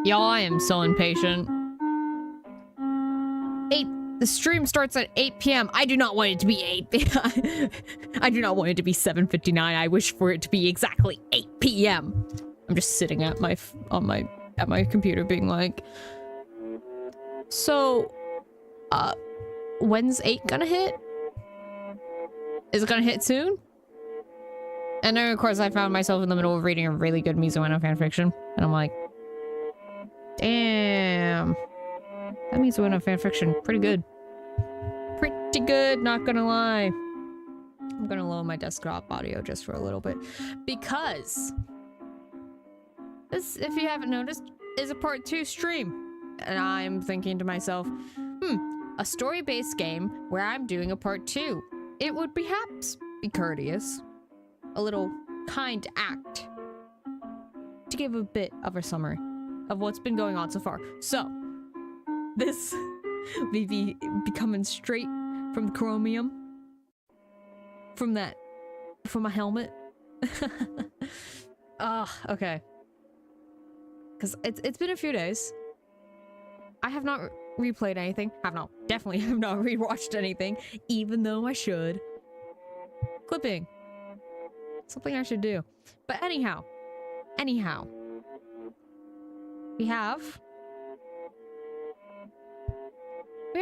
Y'all, I am so impatient. The stream starts at 8 p.m. I do not want it to be 8. I do not want it to be 7:59. I wish for it to be exactly 8 p.m. I'm just sitting at my computer being like, so, when's 8 gonna hit? Is it gonna hit soon? And then, of course, I found myself in the middle of reading a really good Mizueno fanfiction, and I'm like, damn. That Mizueno fanfiction, pretty good. Pretty good, not gonna lie. I'm gonna lower my desktop audio just for a little bit. Because this, if you haven't noticed, is a part 2 stream. And I'm thinking to myself, a story-based game where I'm doing a part 2. It would perhaps be courteous. A little kind act. To give a bit of a summary of what's been going on so far. So, this be coming straight from the chromium. From my helmet. Okay. Because it's been a few days. I have not replayed anything. Definitely have not rewatched anything, even though I should. Clipping. Something I should do. But anyhow. We have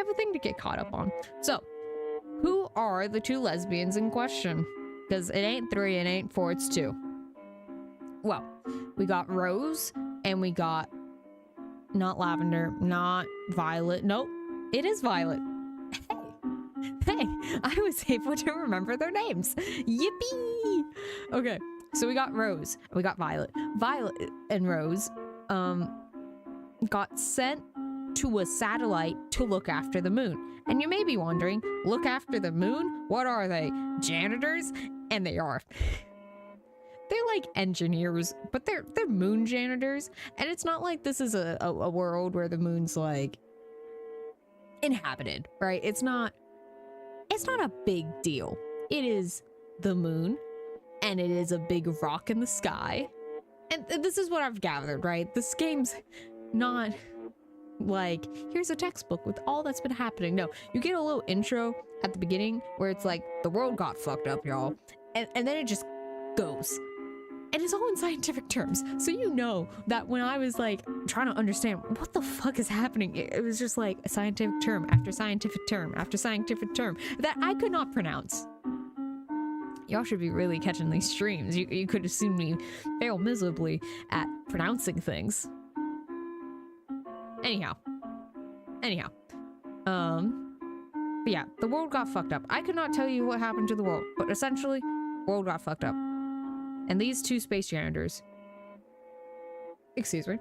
a thing to get caught up on. So, who are the 2 lesbians in question? Because it ain't 3, it ain't 4, it's 2. Well, we got Rose, and we got not Lavender, not Violet. Nope, it is Violet. Hey, I was able to remember their names. Yippee! Okay, so we got Rose, and we got Violet. Violet and Rose, got sent to a satellite to look after the moon. And you may be wondering, look after the moon? What are they? Janitors? And they are. They're like engineers, but they're moon janitors. And it's not like this is a world where the moon's like inhabited, right? It's not a big deal. It is the moon, and it is a big rock in the sky. And this is what I've gathered, right? This game's not like, here's a textbook with all that's been happening. No, you get a little intro at the beginning where it's like, the world got fucked up, y'all. And then it just goes. And it's all in scientific terms. So you know that when I was like trying to understand what the fuck is happening, it was just like a scientific term after scientific term after scientific term that I could not pronounce. Y'all should be really catching these streams. You could have seen me fail miserably at pronouncing things. Anyhow. But yeah, the world got fucked up. I could not tell you what happened to the world, but essentially, world got fucked up. And these 2 space janitors, excuse me,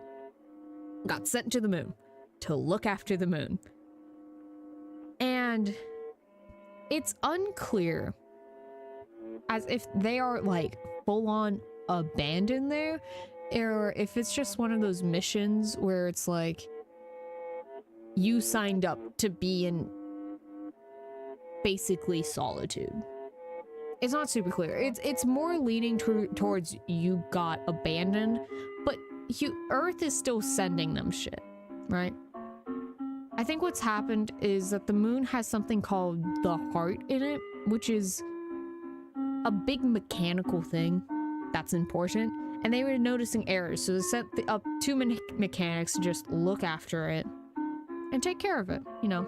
got sent to the moon to look after the moon. And it's unclear as if they are like full-on abandoned there, or if it's just one of those missions where it's like you signed up to be in basically solitude. It's not super clear. It's more leaning towards you got abandoned, but Earth is still sending them shit, right? I think what's happened is that the moon has something called the heart in it, which is a big mechanical thing that's important, and they were noticing errors, so they sent up 2 mechanics to just look after it and take care of it, you know.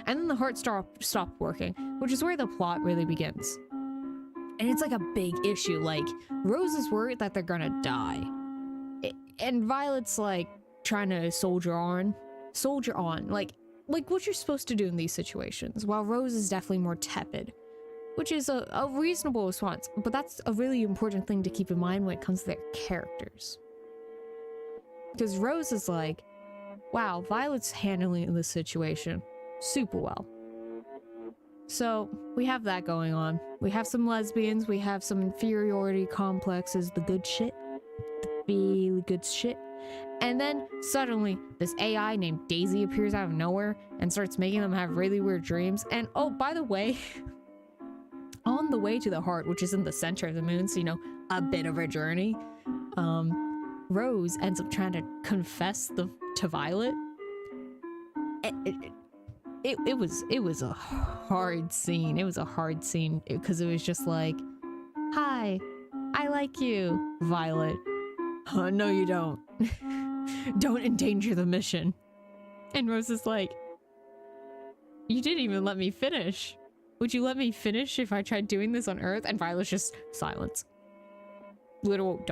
And then the heart stopped working, which is where the plot really begins. And it's like a big issue. Like, Rose is worried that they're gonna die. And Violet's like trying to soldier on. Like what you're supposed to do in these situations. While Rose is definitely more tepid, which is a reasonable response. But that's a really important thing to keep in mind when it comes to their characters. Because Rose is like, wow, Violet's handling this situation super well. So, we have that going on. We have some lesbians, we have some inferiority complexes, the good shit. The really good shit. And then, suddenly, this AI named Daisy appears out of nowhere and starts making them have really weird dreams. And, oh, by the way, on the way to the heart, which is in the center of the moon, so, you know, a bit of a journey, Rose ends up trying to confess to Violet. It was a hard scene. It was a hard scene because it was just like, hi, I like you, Violet. No, you don't. Don't endanger the mission. And Rose is like, you didn't even let me finish. Would you let me finish if I tried doing this on Earth? And Violet's just silence. Literal ...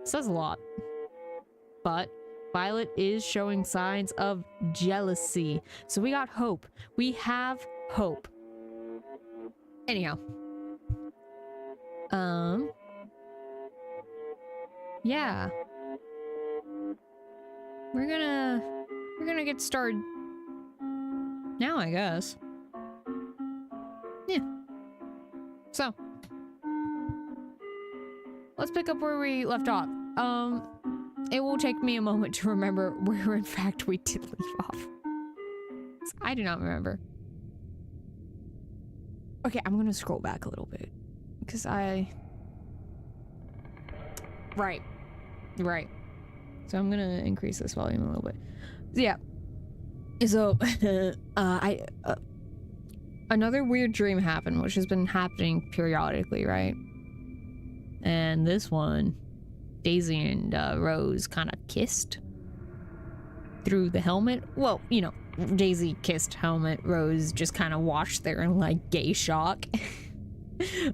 Says a lot. But Violet is showing signs of jealousy. So we got hope. We have hope. Anyhow. Yeah. We're gonna get started now, I guess. Yeah. So let's pick up where we left off. It will take me a moment to remember where in fact we did leave off. I do not remember. Okay, I'm gonna scroll back a little bit because right. So I'm gonna increase this volume a little bit. Yeah. So another weird dream happened, which has been happening periodically, right? And this one, Daisy and Rose kind of kissed through the helmet. Well, you know, Daisy kissed helmet, Rose just kind of watched there in like gay shock.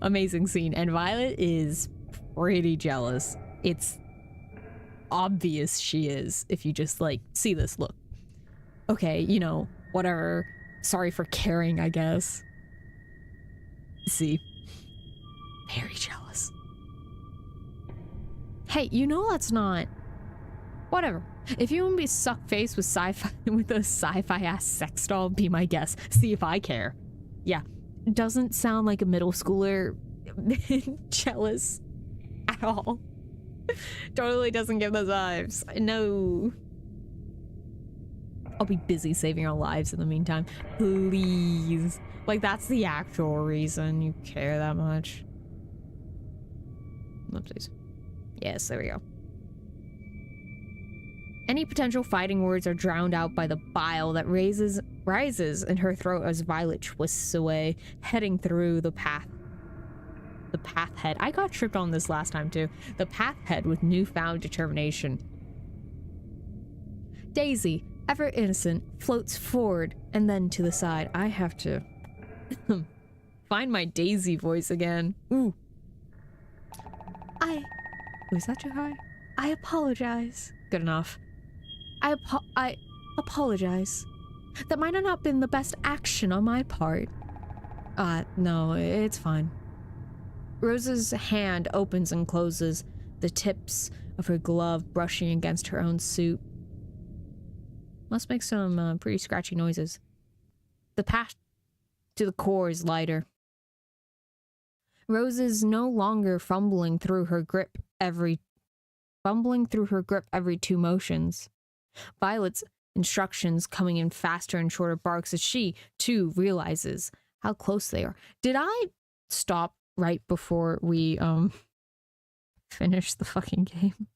Amazing scene. And Violet is pretty jealous. It's obvious she is if you just like see this look. Okay, you know, whatever. Sorry for caring, I guess. See? Very jealous. Hey, you know that's not... Whatever. If you want to be suck-faced with sci-fi with a sci-fi ass sex doll, be my guest. See if I care. Yeah. Doesn't sound like a middle schooler jealous at all. Totally doesn't give those vibes. No. I'll be busy saving our lives in the meantime. Please. Like, that's the actual reason you care that much. Oopsies. Yes, there we go. Any potential fighting words are drowned out by the bile that rises in her throat as Violet twists away, heading through the path. The path head. I got tripped on this last time too. The path head with newfound determination. Daisy, ever innocent, floats forward and then to the side. I have to find my Daisy voice again. Ooh. Was that too high? I apologize. Good enough. I apologize. That might have not been the best action on my part. No, it's fine. Rose's hand opens and closes, the tips of her glove brushing against her own suit. Must make some pretty scratchy noises. The path to the core is lighter. Rose is no longer fumbling through her grip every 2 motions. Violet's instructions coming in faster and shorter barks as she, too, realizes how close they are. Did I stop right before we, finish the fucking game?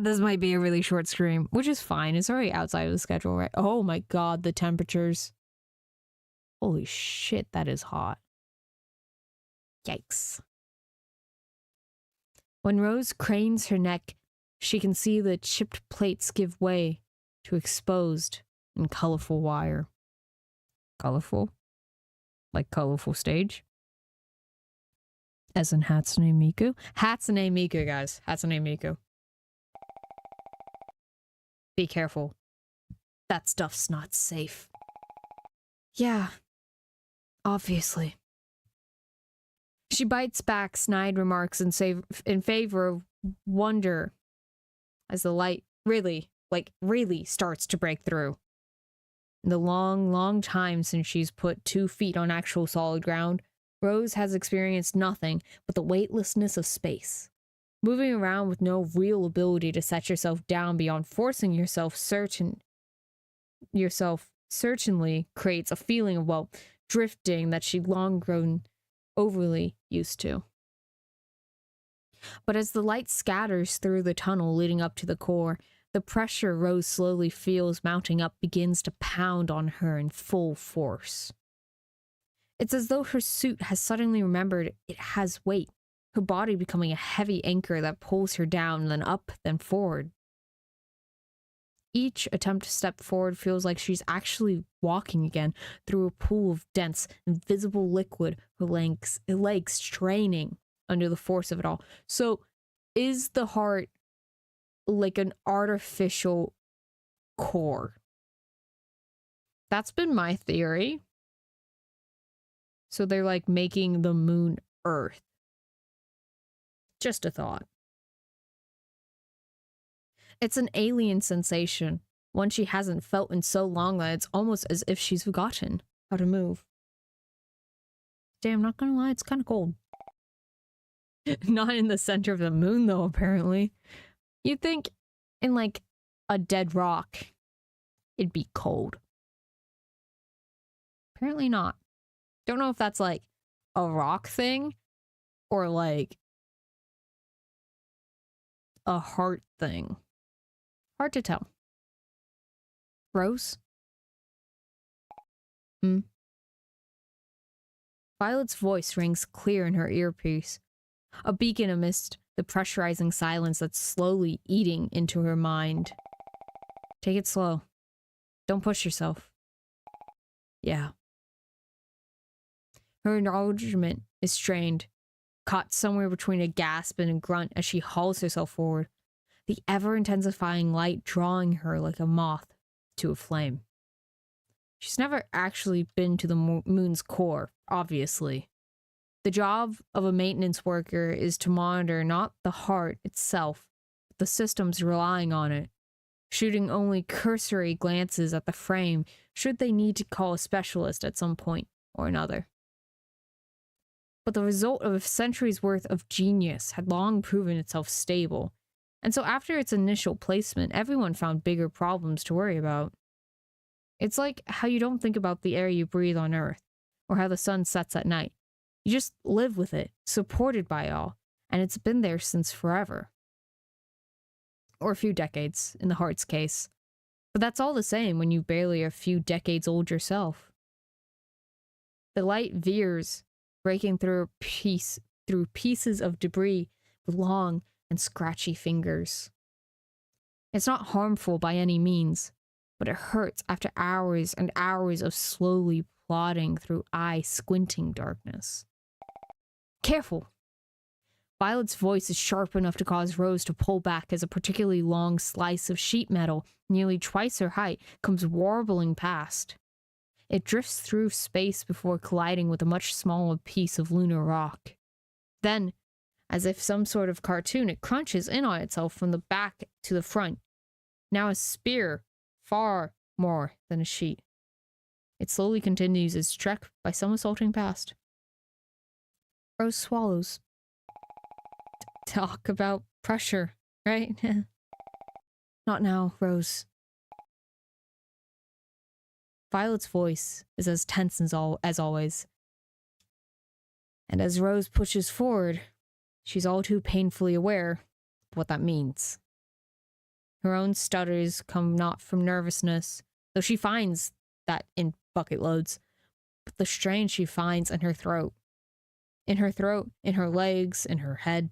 This might be a really short stream, which is fine. It's already outside of the schedule, right? Oh my god, the temperatures. Holy shit, that is hot. Yikes. When Rose cranes her neck, she can see the chipped plates give way to exposed and colorful wire. Colorful? Like colorful stage? As in Hatsune Miku? Hatsune Miku, guys. Hatsune Miku. Be careful. That stuff's not safe. Yeah. Obviously. She bites back snide remarks in favor of wonder as the light really starts to break through. In the long time since she's put 2 feet on actual solid ground, Rose has experienced nothing but the weightlessness of space. Moving around with no real ability to set yourself down beyond forcing yourself certainly creates a feeling of, well, drifting that she'd long grown overly used to. But as the light scatters through the tunnel leading up to the core, the pressure Rose slowly feels mounting up begins to pound on her in full force. It's as though her suit has suddenly remembered it has weight, her body becoming a heavy anchor that pulls her down, then up, then forward. Each attempt to step forward feels like she's actually walking again through a pool of dense, invisible liquid, her legs straining under the force of it all. So, is the heart like an artificial core? That's been my theory. So they're like making the moon Earth. Just a thought. It's an alien sensation, one she hasn't felt in so long that it's almost as if she's forgotten how to move. Damn, not gonna lie, it's kind of cold. Not in the center of the moon, though, apparently. You'd think in, like, a dead rock, it'd be cold. Apparently not. Don't know if that's, like, a rock thing or, like, a heart thing. Hard to tell. Rose? Violet's voice rings clear in her earpiece, a beacon amidst the pressurizing silence that's slowly eating into her mind. Take it slow. Don't push yourself. Yeah. Her acknowledgement is strained, caught somewhere between a gasp and a grunt as she hauls herself forward, the ever-intensifying light drawing her like a moth to a flame. She's never actually been to the moon's core, obviously. The job of a maintenance worker is to monitor not the heart itself, but the systems relying on it, shooting only cursory glances at the frame should they need to call a specialist at some point or another. But the result of a century's worth of genius had long proven itself stable, and so after its initial placement, everyone found bigger problems to worry about. It's like how you don't think about the air you breathe on Earth, or how the sun sets at night. You just live with it, supported by all, and it's been there since forever. Or a few decades, in the heart's case. But that's all the same when you're barely a few decades old yourself. The light veers, breaking through pieces of debris with long and scratchy fingers. It's not harmful by any means, but it hurts after hours and hours of slowly plodding through eye-squinting darkness. Careful! Violet's voice is sharp enough to cause Rose to pull back as a particularly long slice of sheet metal, nearly twice her height, comes warbling past. It drifts through space before colliding with a much smaller piece of lunar rock. Then, as if some sort of cartoon, it crunches in on itself from the back to the front. Now a spear, far more than a sheet. It slowly continues its trek by some assaulting past. Rose swallows. Talk about pressure, right? Not now, Rose. Violet's voice is as tense as always. And as Rose pushes forward, she's all too painfully aware of what that means. Her own stutters come not from nervousness, though she finds that in bucket loads, but the strain she finds in her throat. In her throat, in her legs, in her head.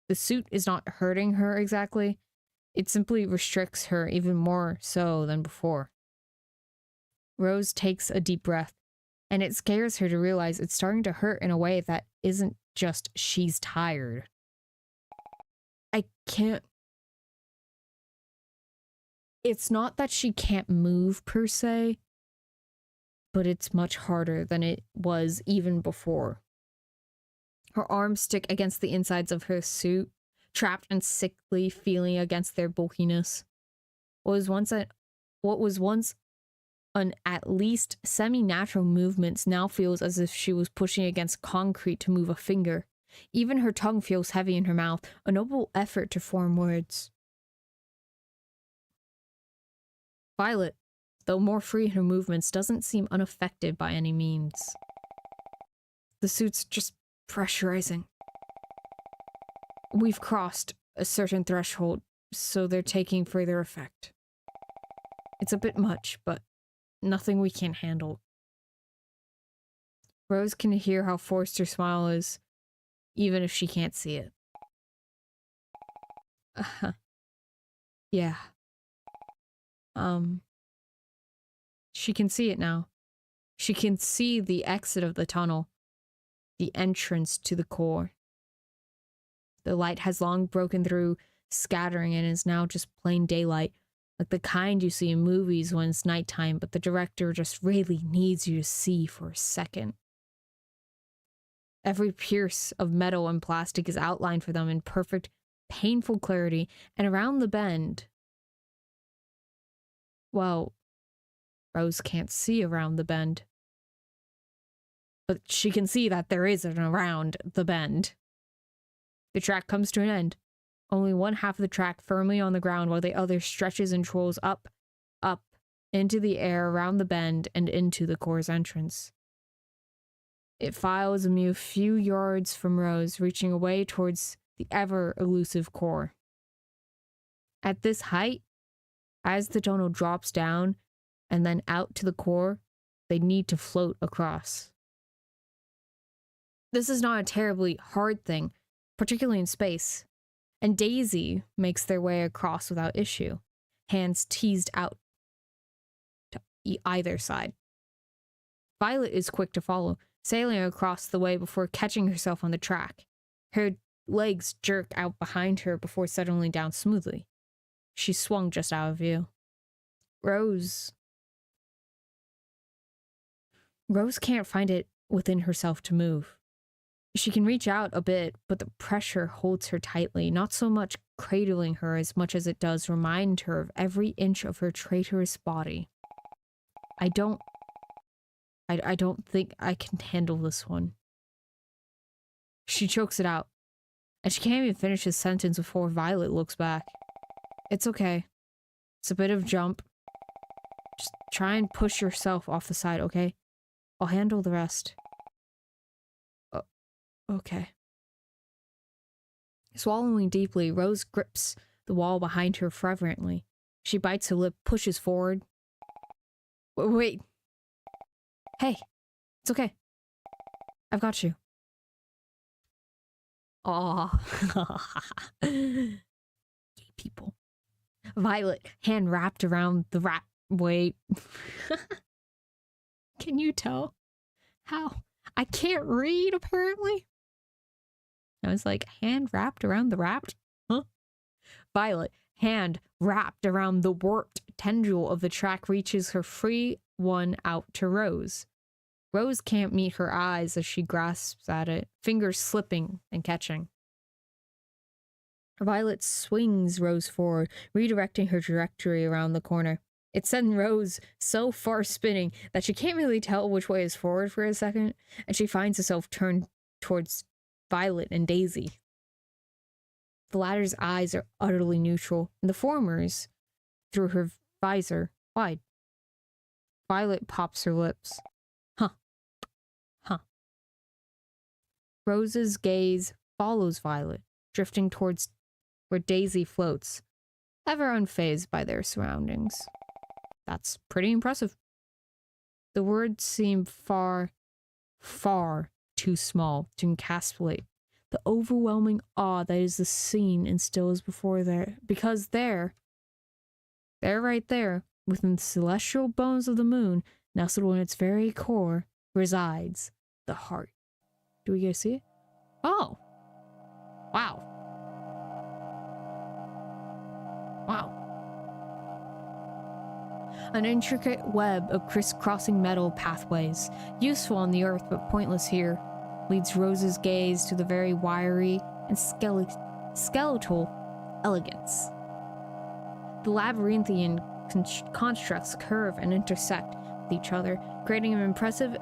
The suit is not hurting her exactly. It simply restricts her even more so than before. Rose takes a deep breath, and it scares her to realize it's starting to hurt in a way that isn't just she's tired. I can't... It's not that she can't move per se, but it's much harder than it was even before. Her arms stick against the insides of her suit, trapped and sickly feeling against their bulkiness. What was once an at least semi-natural movement now feels as if she was pushing against concrete to move a finger. Even her tongue feels heavy in her mouth, a noble effort to form words. Violet, though more free in her movements, doesn't seem unaffected by any means. The suit's just pressurizing. We've crossed a certain threshold, so they're taking further effect. It's a bit much, but nothing we can't handle. Rose can hear how forced her smile is, even if she can't see it. Yeah. She can see it now. She can see the exit of the tunnel, the entrance to the core. The light has long broken through, scattering, and is now just plain daylight, like the kind you see in movies when it's nighttime, but the director just really needs you to see for a second. Every pierce of metal and plastic is outlined for them in perfect, painful clarity, and around the bend, well, Rose can't see around the bend. But she can see that there is an around the bend. The track comes to an end. Only one half of the track firmly on the ground while the other stretches and trolls up, into the air around the bend and into the core's entrance. It files a mere few yards from Rose, reaching away towards the ever-elusive core. At this height, as the tunnel drops down and then out to the core, they need to float across. This is not a terribly hard thing, particularly in space, and Daisy makes their way across without issue, hands teased out to either side. Violet is quick to follow, sailing across the way before catching herself on the track. Her legs jerk out behind her before settling down smoothly. She swung just out of view. Rose can't find it within herself to move. She can reach out a bit, but the pressure holds her tightly, not so much cradling her as much as it does remind her of every inch of her traitorous body. I don't think I can handle this one. She chokes it out, and she can't even finish his sentence before Violet looks back. It's okay. It's a bit of jump. Just try and push yourself off the side, okay? I'll handle the rest. Okay. Swallowing deeply, Rose grips the wall behind her fervently. She bites her lip, pushes forward. Wait. Hey, it's okay. I've got you. Aw. Gay people. Violet, hand wrapped around the wrap. Wait. Can you tell? How? I can't read, apparently. I was like, hand wrapped around the wrapped? Huh? Violet, hand wrapped around the warped tendril of the track, reaches her free one out to Rose. Rose can't meet her eyes as she grasps at it, fingers slipping and catching. Violet swings Rose forward, redirecting her trajectory around the corner. It sends Rose so far spinning that she can't really tell which way is forward for a second, and she finds herself turned towards Violet and Daisy. The latter's eyes are utterly neutral, and the former's, through her visor, wide. Violet pops her lips. Huh. Rose's gaze follows Violet, drifting towards where Daisy floats, ever unfazed by their surroundings. That's pretty impressive. The words seem far, far too small to encapsulate the overwhelming awe that is the scene instills before there, because there, right there, within the celestial bones of the moon, nestled in its very core, resides the heart. Do we get to see it? Oh! Wow. Wow. An intricate web of crisscrossing metal pathways, useful on the Earth but pointless here, leads Rose's gaze to the very wiry and skeletal elegance. The labyrinthian constructs curve and intersect with each other, creating an impression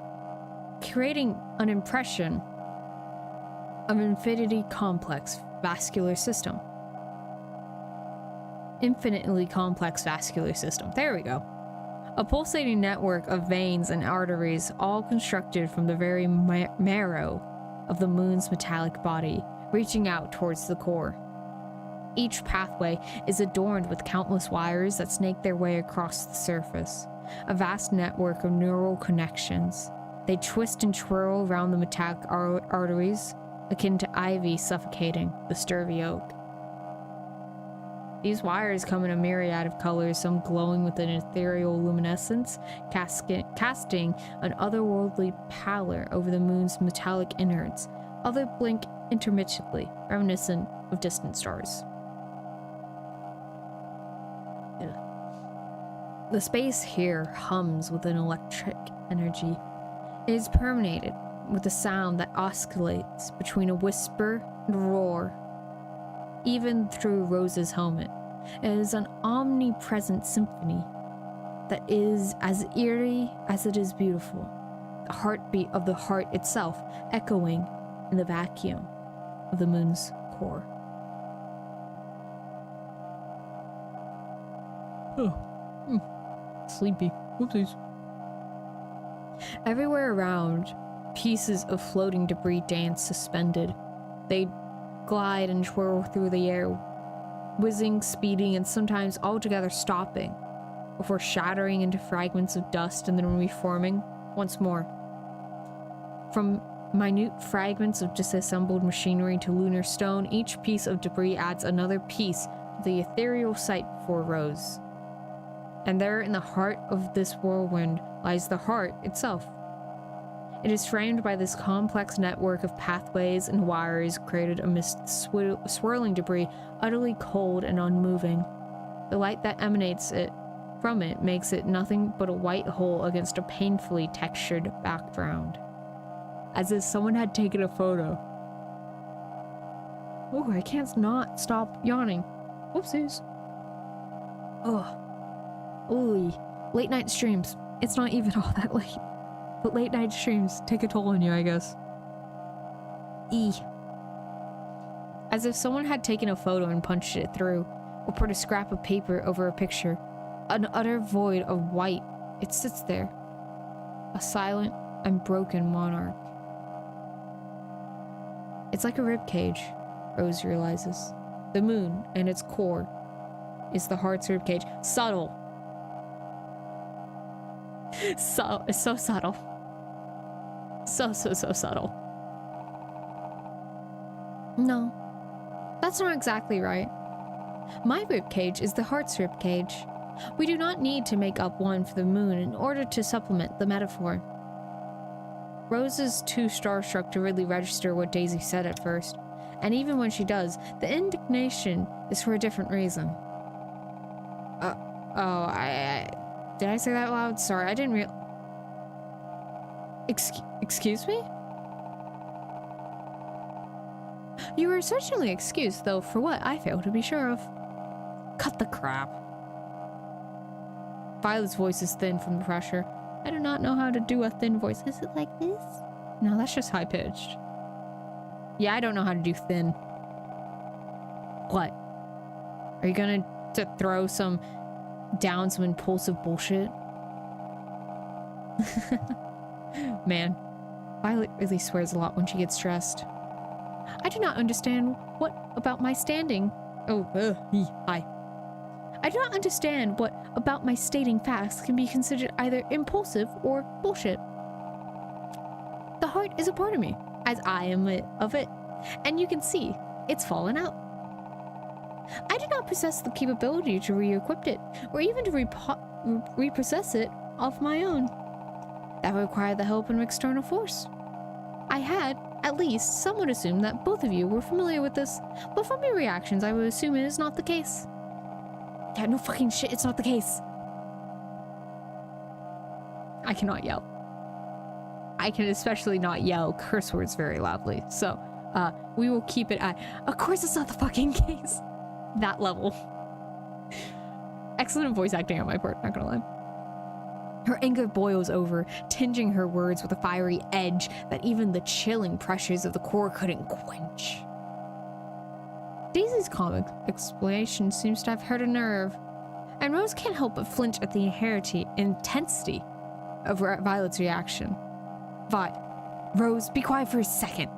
of an infinitely complex vascular system. Infinitely complex vascular system. There we go. A pulsating network of veins and arteries, all constructed from the very marrow of the moon's metallic body, reaching out towards the core. Each pathway is adorned with countless wires that snake their way across the surface, a vast network of neural connections. They twist and twirl around the metallic arteries, akin to ivy suffocating the sturdy oak. These wires come in a myriad of colors, some glowing with an ethereal luminescence, casting an otherworldly pallor over the moon's metallic innards. Others blink intermittently, reminiscent of distant stars. The space here hums with an electric energy. It is permeated with a sound that oscillates between a whisper and a roar, even through Rose's helmet. It is an omnipresent symphony that is as eerie as it is beautiful, the heartbeat of the heart itself echoing in the vacuum of the moon's core. Sleepy. Oopsies. Everywhere around, pieces of floating debris dance suspended. They glide and twirl through the air, whizzing, speeding, and sometimes altogether stopping, before shattering into fragments of dust and then reforming once more. From minute fragments of disassembled machinery to lunar stone, each piece of debris adds another piece to the ethereal sight before Rose. And there in the heart of this whirlwind lies the heart itself. It is framed by this complex network of pathways and wires created amidst swirling debris, utterly cold and unmoving. The light that emanates from it makes it nothing but a white hole against a painfully textured background. As if someone had taken a photo. Oh, I can't not stop yawning. Whoopsies. Ugh. Ooh, late night streams. It's not even all that late. But late night streams take a toll on you, I guess. As if someone had taken a photo and punched it through, or put a scrap of paper over a picture. An utter void of white. It sits there. A silent and broken monarch. It's like a ribcage, Rose realizes. The moon and its core is the heart's ribcage. Subtle. So subtle. So subtle. No, that's not exactly right. My ribcage is the heart's ribcage. We do not need to make up one for the moon in order to supplement the metaphor. Rose is too starstruck to really register what Daisy said at first, and even when she does, the indignation is for a different reason. Did I say that loud? Sorry, I didn't Excuse me? You are certainly excused, though, for what I fail to be sure of. Cut the crap. Violet's voice is thin from the pressure. I do not know how to do a thin voice. Is it like this? No, that's just high-pitched. Yeah, I don't know how to do thin. What? Are you gonna throw down some impulsive bullshit? Man, Violet really swears a lot when she gets stressed. I do not understand what about my standing. Hi. I do not understand what about my stating facts can be considered either impulsive or bullshit. The heart is a part of me, as I am of it, and you can see it's fallen out. I do not possess the capability to re-equip it, or even to repossess it of my own. That would require the help of an external force. I had, at least, somewhat assumed that both of you were familiar with this, but from your reactions, I would assume it is not the case. Yeah, no fucking shit, it's not the case. I cannot yell. I can especially not yell curse words very loudly, so, we will keep it at, of course it's not the fucking case. That level. Excellent voice acting on my part, not gonna lie. Her anger boils over, tinging her words with a fiery edge that even the chilling pressures of the core couldn't quench. Daisy's comic explanation seems to have hurt a nerve, and Rose can't help but flinch at the inherent intensity of Violet's reaction. Rose, be quiet for a second.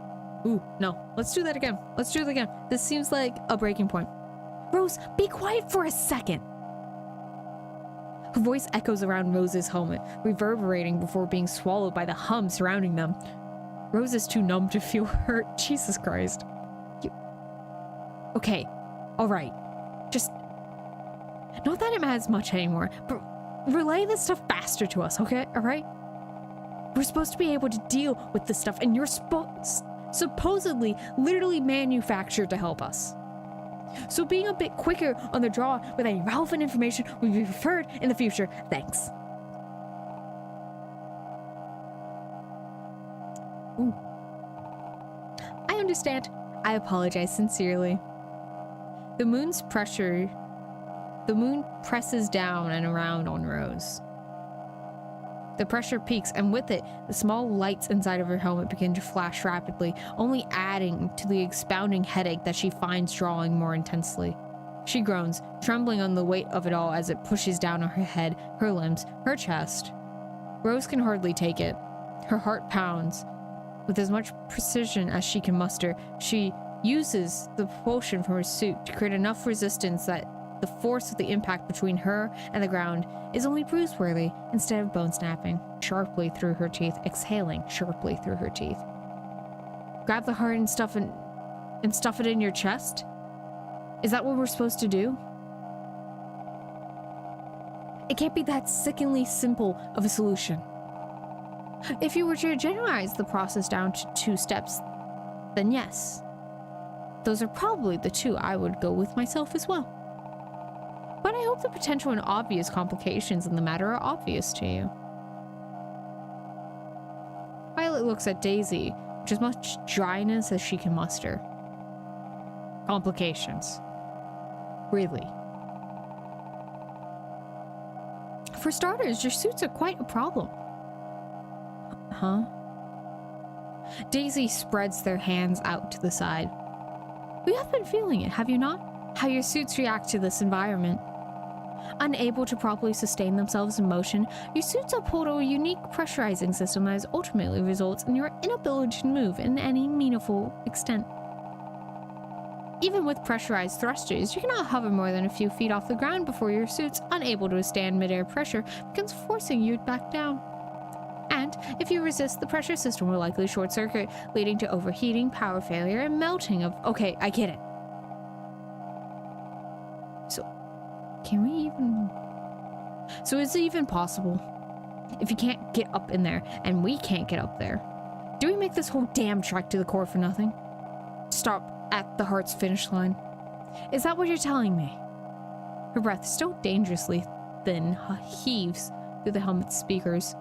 Ooh, no. Let's do that again. Let's do it again. This seems like a breaking point. Rose, be quiet for a second. Her voice echoes around Rose's helmet, reverberating before being swallowed by the hum surrounding them. Rose is too numb to feel hurt. Jesus Christ. Okay. All right. Just... Not that it matters much anymore, but relay this stuff faster to us, okay? All right? We're supposed to be able to deal with this stuff, and you're supposedly literally manufactured to help us. So being a bit quicker on the draw with any relevant information would be preferred in the future. Thanks. Ooh. I understand. I apologize sincerely. The moon presses down and around on Rose. The pressure peaks, and with it, the small lights inside of her helmet begin to flash rapidly, only adding to the expounding headache that she finds drawing more intensely. She groans, trembling on the weight of it all as it pushes down on her head, her limbs, her chest. Rose can hardly take it. Her heart pounds. With as much precision as she can muster, she uses the propulsion from her suit to create enough resistance that the force of the impact between her and the ground is only bruise-worthy instead of bone-snapping, sharply through her teeth, exhaling sharply through her teeth. Grab the heart and stuff it in your chest? Is that what we're supposed to do? It can't be that sickeningly simple of a solution. If you were to generalize the process down to 2 steps, then yes. Those are probably the 2 I would go with myself as well. But I hope the potential and obvious complications in the matter are obvious to you. Violet looks at Daisy with as much dryness as she can muster. Complications. Really? For starters, your suits are quite a problem. Huh? Daisy spreads their hands out to the side. You have been feeling it, have you not? How your suits react to this environment. Unable to properly sustain themselves in motion, your suits uphold a unique pressurizing system that ultimately results in your inability to move in any meaningful extent. Even with pressurized thrusters, you cannot hover more than a few feet off the ground before your suits, unable to withstand mid-air pressure, begins forcing you back down. And if you resist, the pressure system will likely short-circuit, leading to overheating, power failure, and melting of... Okay, I get it. Can we even... So is it even possible? If you can't get up in there, and we can't get up there, do we make this whole damn trek to the core for nothing? Stop at the heart's finish line. Is that what you're telling me? Her breath, still dangerously thin, heaves through the helmet's speakers.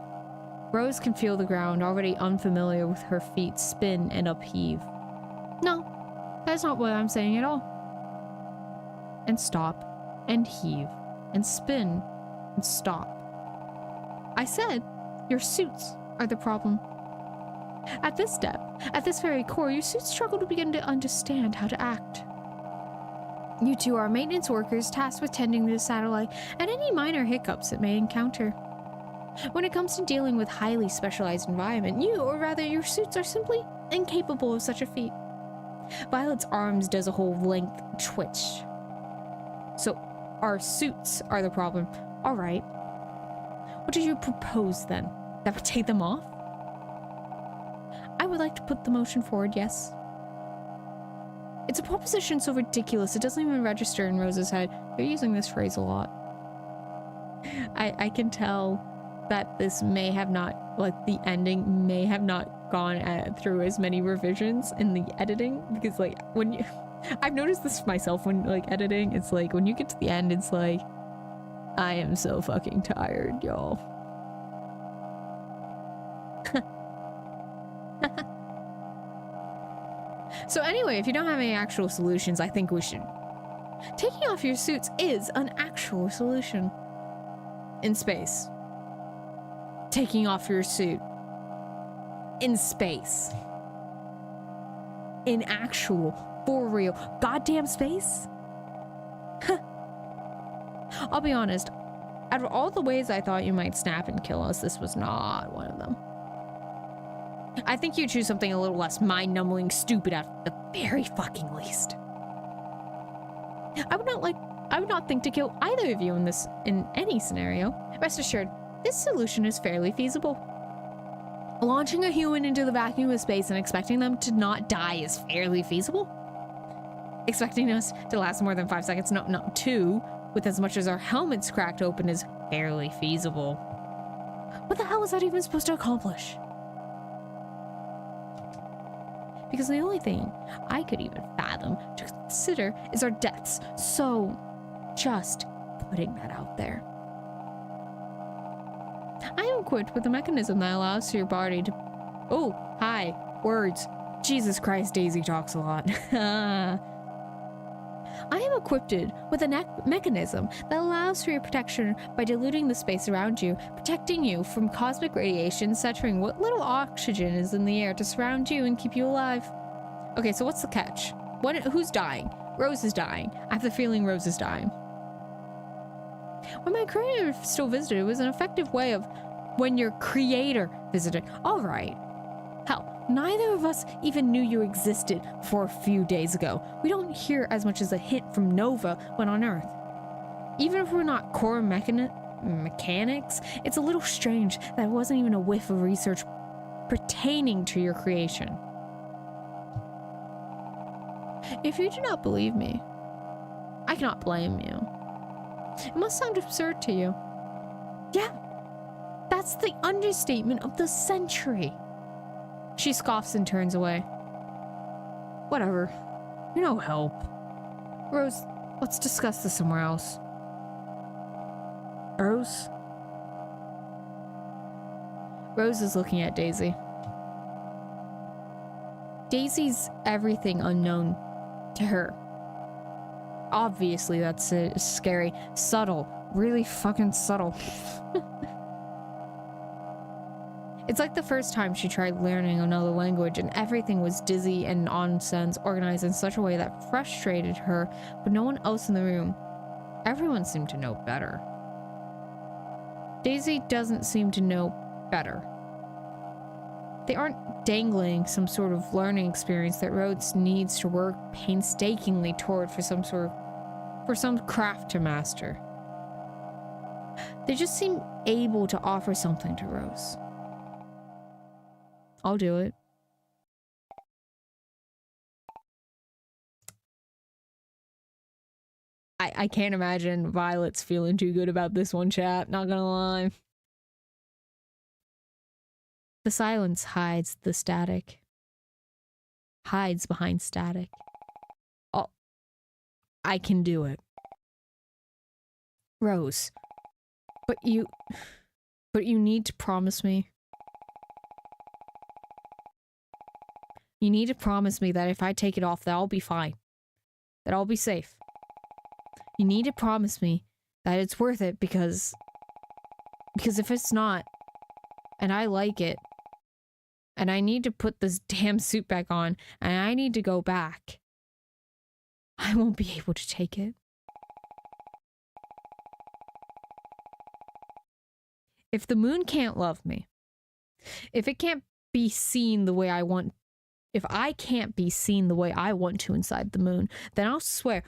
Rose can feel the ground, already unfamiliar with her feet, spin and upheave. No, that's not what I'm saying at all. And stop. And heave, and spin, and stop. I said, your suits are the problem. At this step, at this very core, your suits struggle to begin to understand how to act. You 2 are maintenance workers tasked with tending to the satellite and any minor hiccups it may encounter. When it comes to dealing with highly specialized environment, you, or rather your suits, are simply incapable of such a feat. Violet's arms does a whole length twitch. So, our suits are the problem. All right. What did you propose then? That we take them off? I would like to put the motion forward, yes. It's a proposition so ridiculous it doesn't even register in Rose's head. They're using this phrase a lot. I can tell that this may have not, like, the ending may have not gone through as many revisions in the editing, because, like, when you... I've noticed this myself when, like, editing. It's like, when you get to the end, it's like, I am so fucking tired, y'all. So anyway, if you don't have any actual solutions, I think we should... Taking off your suits is an actual solution. In space. Taking off your suit. In space. In actual... For real. Goddamn space? I'll be honest. Out of all the ways I thought you might snap and kill us, this was not one of them. I think you choose something a little less mind-numbing stupid at the very fucking least. I would not think to kill either of you in any scenario. Rest assured, this solution is fairly feasible. Launching a human into the vacuum of space and expecting them to not die is fairly feasible. Expecting us to last more than 5 seconds, not 2, with as much as our helmets cracked open is fairly feasible. What the hell is that even supposed to accomplish? Because the only thing I could even fathom to consider is our deaths. So, just putting that out there. I am equipped with a mechanism that allows for your body to... Oh, hi. Words. Jesus Christ, Daisy talks a lot. I am equipped with a mechanism that allows for your protection by diluting the space around you, protecting you from cosmic radiation, centering what little oxygen is in the air to surround you and keep you alive. Okay, so what's the catch? Who's dying? Rose is dying. I have the feeling Rose is dying. When my creator still visited, it was an effective way of when your creator visited. All right. Hell, neither of us even knew you existed for a few days ago. We don't hear as much as a hint from Nova when on Earth. Even if we're not core mechanics, it's a little strange that it wasn't even a whiff of research pertaining to your creation. If you do not believe me, I cannot blame you. It must sound absurd to you. Yeah, that's the understatement of the century. She scoffs and turns away. Whatever. You're no help. Rose, let's discuss this somewhere else. Rose? Rose is looking at Daisy. Daisy's everything unknown to her. Obviously, that's scary. Subtle. Really fucking subtle. It's like the first time she tried learning another language and everything was dizzy and nonsense, organized in such a way that frustrated her, but no one else in the room. Everyone seemed to know better. Daisy doesn't seem to know better. They aren't dangling some sort of learning experience that Rhodes needs to work painstakingly toward for some craft to master. They just seem able to offer something to Rose. I'll do it. I can't imagine Violet's feeling too good about this one, chat. Not gonna lie. The silence hides the static. Hides behind static. Oh, I can do it. Rose. But you need to promise me. You need to promise me that if I take it off, that I'll be fine. That I'll be safe. You need to promise me that it's worth it because if it's not, and I like it, and I need to put this damn suit back on, and I need to go back, I won't be able to take it. If the moon can't love me, if it can't be seen the way I want, if I can't be seen the way I want to inside the moon, then I'll swear,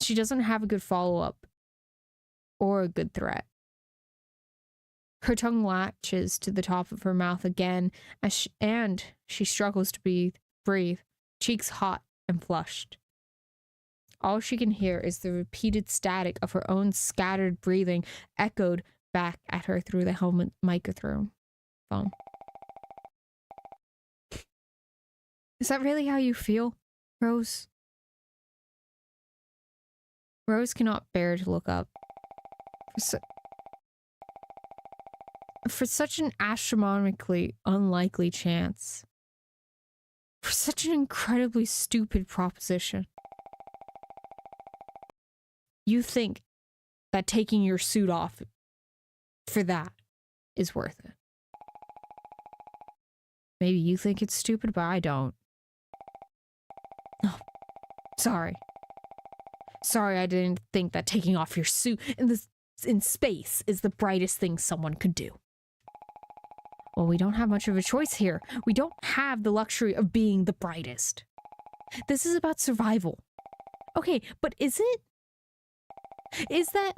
She doesn't have a good follow-up or a good threat. Her tongue latches to the top of her mouth again and she struggles to breathe, cheeks hot and flushed. All she can hear is the repeated static of her own scattered breathing echoed back at her through the helmet microphone. Is that really how you feel, Rose? Rose cannot bear to look up. For such an astronomically unlikely chance. For such an incredibly stupid proposition. You think that taking your suit off for that is worth it. Maybe you think it's stupid, but I don't. Oh, sorry. Sorry, I didn't think that taking off your suit in space is the brightest thing someone could do. Well, we don't have much of a choice here. We don't have the luxury of being the brightest. This is about survival. Okay, but is it? Is that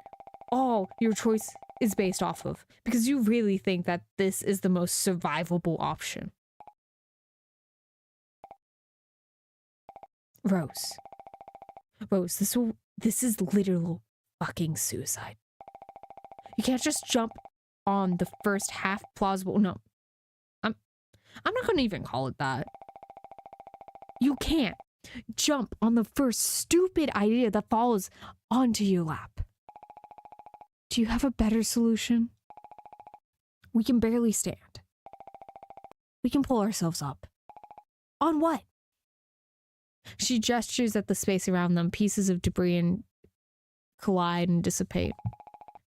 all your choice is based off of? Because you really think that this is the most survivable option. Rose. Rose, this is literal fucking suicide. You can't just jump on the first half plausible. No. I'm not gonna even call it that. You can't jump on the first stupid idea that falls onto your lap. Do you have a better solution? We can barely stand. We can pull ourselves up. On what? She gestures at the space around them. Pieces of debris and collide and dissipate.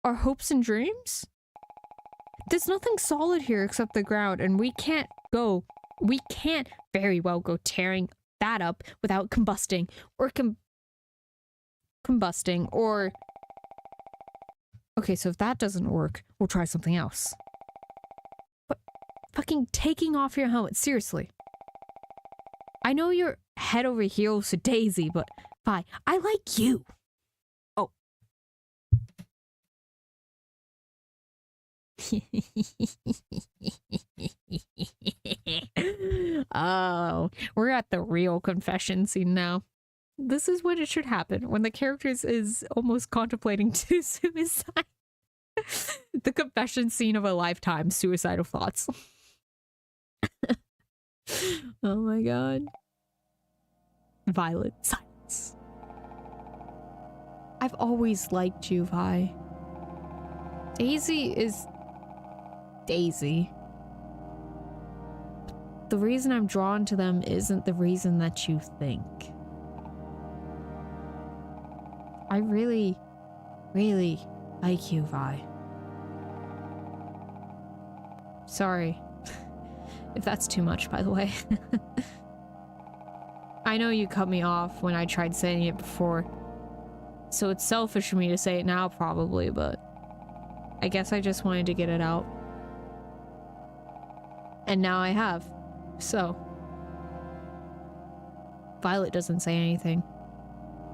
Our hopes and dreams? There's nothing solid here except the ground, and we can't very well go tearing that up without combusting or okay, so if that doesn't work, we'll try something else. But fucking taking off your helmet, seriously. I know you're head over heels to Daisy, but Vi, I like you. Oh. Oh, we're at the real confession scene now. This is when it should happen, when the character is almost contemplating to suicide. The confession scene of a lifetime, suicidal thoughts. Oh my god. Violet, silence. I've always liked you, Vi. Daisy is Daisy. The reason I'm drawn to them isn't the reason that you think. I really, really like you, Vi. Sorry. If that's too much, by the way. I know you cut me off when I tried saying it before. So it's selfish for me to say it now, probably, but I guess I just wanted to get it out. And now I have. So. Violet doesn't say anything.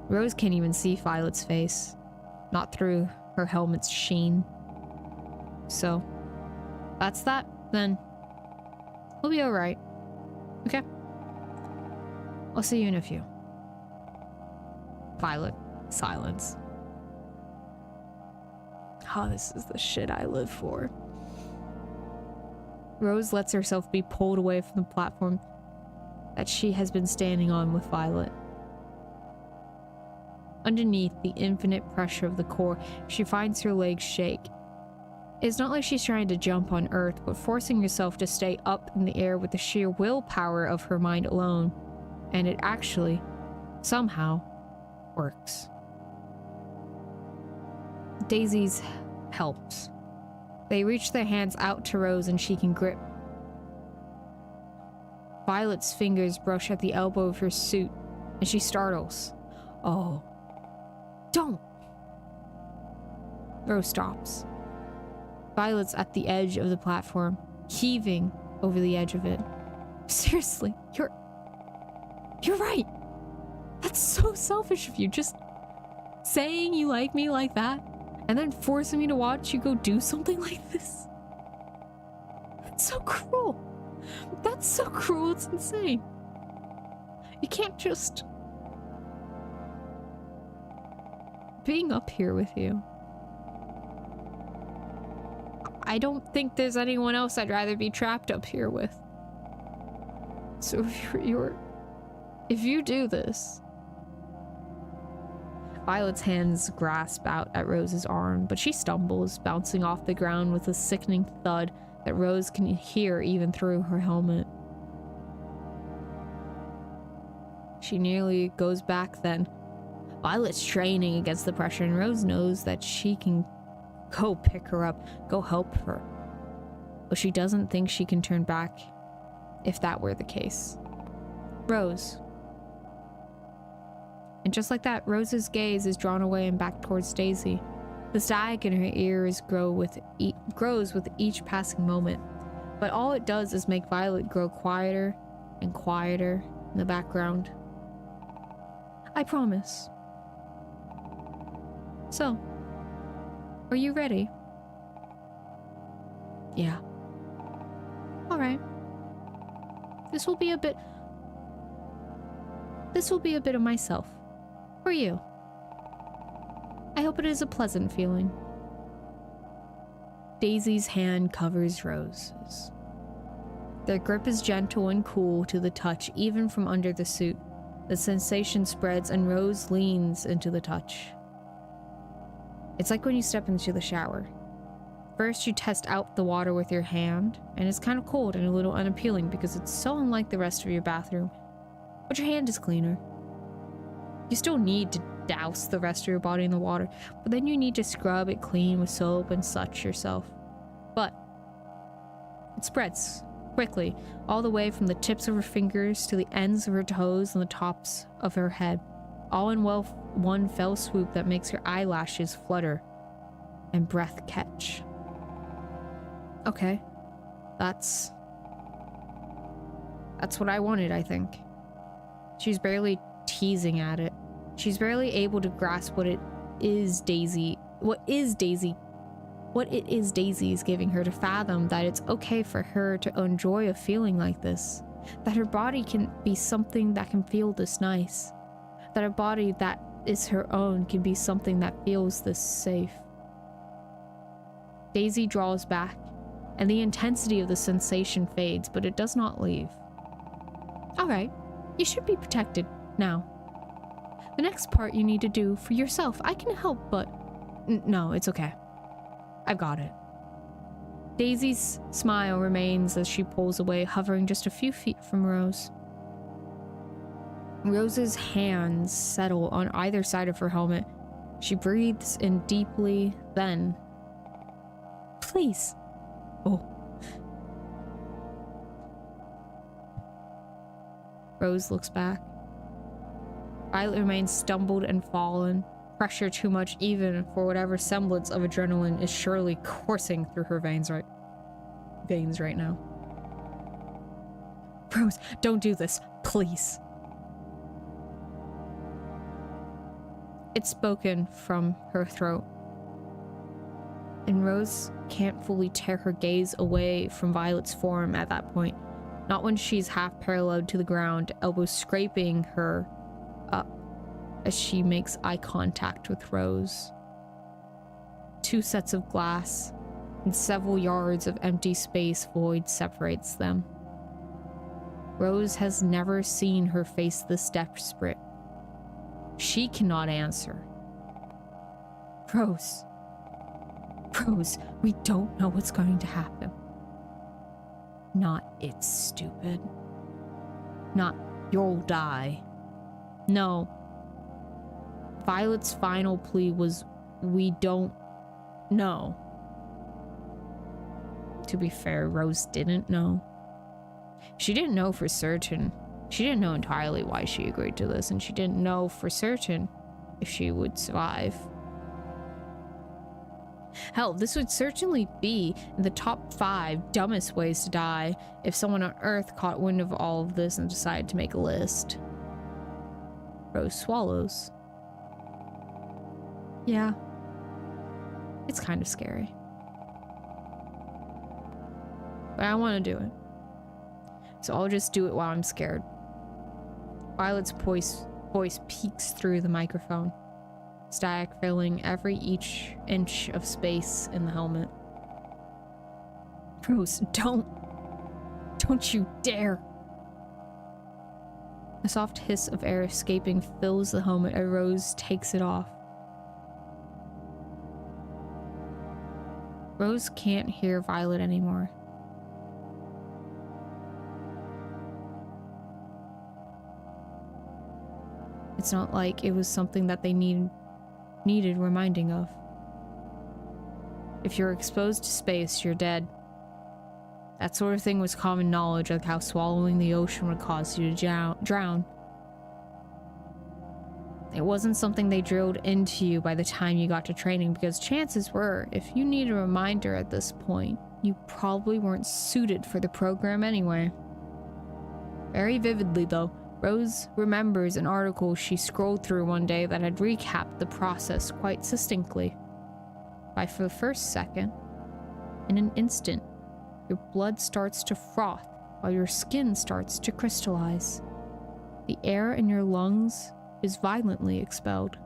Rose can't even see Violet's face. Not through her helmet's sheen. So. That's that, then. We'll be alright. Okay. I'll see you in a few. Violet. Silence. Oh, this is the shit I live for. Rose lets herself be pulled away from the platform that she has been standing on with Violet. Underneath the infinite pressure of the core, she finds her legs shake. It's not like she's trying to jump on Earth, but forcing herself to stay up in the air with the sheer willpower of her mind alone. And it actually, somehow, works. Daisy's helps. They reach their hands out to Rose and she can grip. Violet's fingers brush at the elbow of her suit and she startles. Oh. Don't! Rose stops. Violet's at the edge of the platform, heaving over the edge of it. Seriously, you're right. That's so selfish of you, just saying you like me like that, and then forcing me to watch you go do something like this. That's so cruel. That's so cruel, it's insane. You can't just... Being up here with you. I don't think there's anyone else I'd rather be trapped up here with. So if you do this... Violet's hands grasp out at Rose's arm, but she stumbles, bouncing off the ground with a sickening thud that Rose can hear even through her helmet. She nearly goes back then. Violet's training against the pressure, and Rose knows that she can go pick her up, go help her. But she doesn't think she can turn back if that were the case. Rose. And just like that, Rose's gaze is drawn away and back towards Daisy. The static in her ears grows with each passing moment. But all it does is make Violet grow quieter and quieter in the background. I promise. So, are you ready? Yeah. Alright. This will be a bit of myself. For you. I hope it is a pleasant feeling. Daisy's hand covers Rose's. Their grip is gentle and cool to the touch, even from under the suit. The sensation spreads and Rose leans into the touch. It's like when you step into the shower. First, you test out the water with your hand, and it's kind of cold and a little unappealing because it's so unlike the rest of your bathroom. But your hand is cleaner. You still need to douse the rest of your body in the water, but then you need to scrub it clean with soap and such yourself. But it spreads quickly, all the way from the tips of her fingers to the ends of her toes and the tops of her head, all in one fell swoop that makes her eyelashes flutter and breath catch. Okay, that's what I wanted, I think. She's barely teasing at it. She's barely able to grasp what it is Daisy is giving her to fathom that it's okay for her to enjoy a feeling like this. That her body can be something that can feel this nice. That a body that is her own can be something that feels this safe. Daisy draws back, and the intensity of the sensation fades, but it does not leave. Alright, you should be protected now. The next part you need to do for yourself. I can help, but no, it's okay. I've got it. Daisy's smile remains as she pulls away, hovering just a few feet from Rose. Rose's hands settle on either side of her helmet. She breathes in deeply, then... Please. Oh. Rose looks back. Violet remains stumbled and fallen. Pressure too much even for whatever semblance of adrenaline is surely coursing through her veins right now. Rose, don't do this, please. It's spoken from her throat. And Rose can't fully tear her gaze away from Violet's form at that point. Not when she's half paralleled to the ground, elbows scraping her up as she makes eye contact with Rose. 2 sets of glass and several yards of empty space void separates them. Rose has never seen her face this desperate. She cannot answer. Rose, we don't know what's going to happen. Not it's stupid. Not you'll die. No. Violet's final plea was, we don't know. To be fair, Rose didn't know. She didn't know for certain. She didn't know entirely why she agreed to this, and she didn't know for certain if she would survive. Hell, this would certainly be in the top 5 dumbest ways to die if someone on Earth caught wind of all of this and decided to make a list. Rose swallows. Yeah. It's kind of scary. But I want to do it. So I'll just do it while I'm scared. Violet's voice peeks through the microphone. Static filling each inch of space in the helmet. Rose, don't you dare. A soft hiss of air escaping fills the helmet as Rose takes it off. Rose can't hear Violet anymore. It's not like it was something that they needed reminding of. If you're exposed to space, you're dead. That sort of thing was common knowledge, like how swallowing the ocean would cause you to drown. It wasn't something they drilled into you by the time you got to training, because chances were, if you need a reminder at this point, you probably weren't suited for the program anyway. Very vividly, though, Rose remembers an article she scrolled through one day that had recapped the process quite succinctly. For the first second, in an instant, your blood starts to froth while your skin starts to crystallize. The air in your lungs is violently expelled.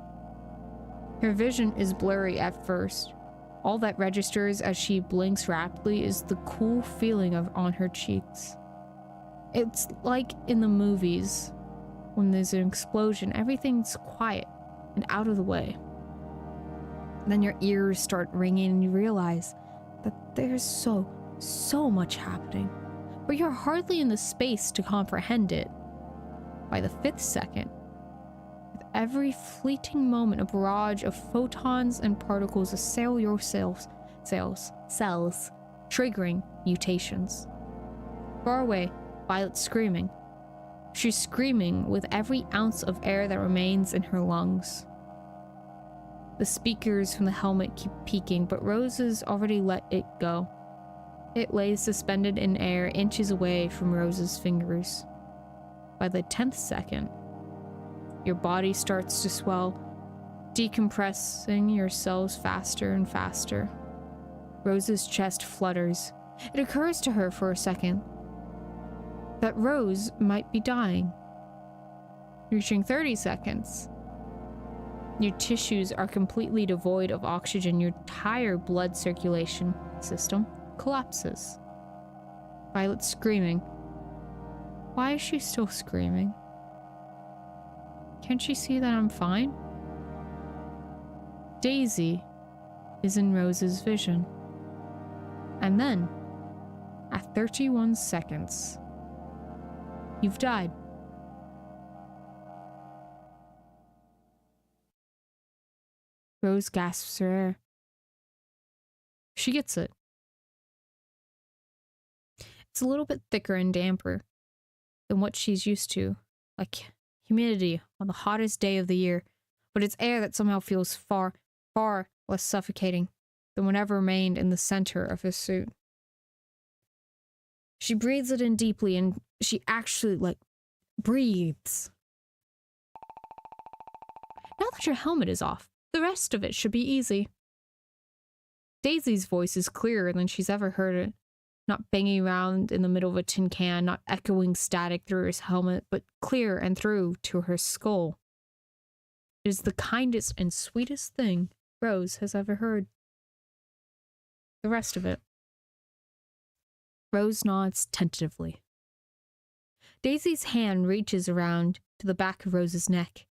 Her vision is blurry at first. All that registers as she blinks rapidly is the cool feeling on her cheeks. It's like in the movies, when there's an explosion, everything's quiet and out of the way. Then your ears start ringing and you realize that there's so much happening, but you're hardly in the space to comprehend it. By the 5th second, with every fleeting moment, a barrage of photons and particles assail your cells, triggering mutations. Far away, Violet's screaming. She's screaming with every ounce of air that remains in her lungs. The speakers from the helmet keep peaking, but Rose has already let it go. It lays suspended in air inches away from Rose's fingers. By the 10th second, your body starts to swell, decompressing your cells faster and faster. Rose's chest flutters. It occurs to her for a second that Rose might be dying. Reaching 30 seconds. Your tissues are completely devoid of oxygen. Your entire blood circulation system collapses. Violet's screaming. Why is she still screaming? Can't she see that I'm fine? Daisy is in Rose's vision. And then, at 31 seconds, you've died. Rose gasps for air. She gets it. It's a little bit thicker and damper than what she's used to, like humidity on the hottest day of the year, but it's air that somehow feels far less suffocating than whatever remained in the center of her suit. She breathes it in deeply, and she actually, breathes. Now that your helmet is off, the rest of it should be easy. Daisy's voice is clearer than she's ever heard it. Not banging around in the middle of a tin can, not echoing static through her helmet, but clear and through to her skull. It is the kindest and sweetest thing Rose has ever heard. The rest of it. Rose nods tentatively. Daisy's hand reaches around to the back of Rose's neck.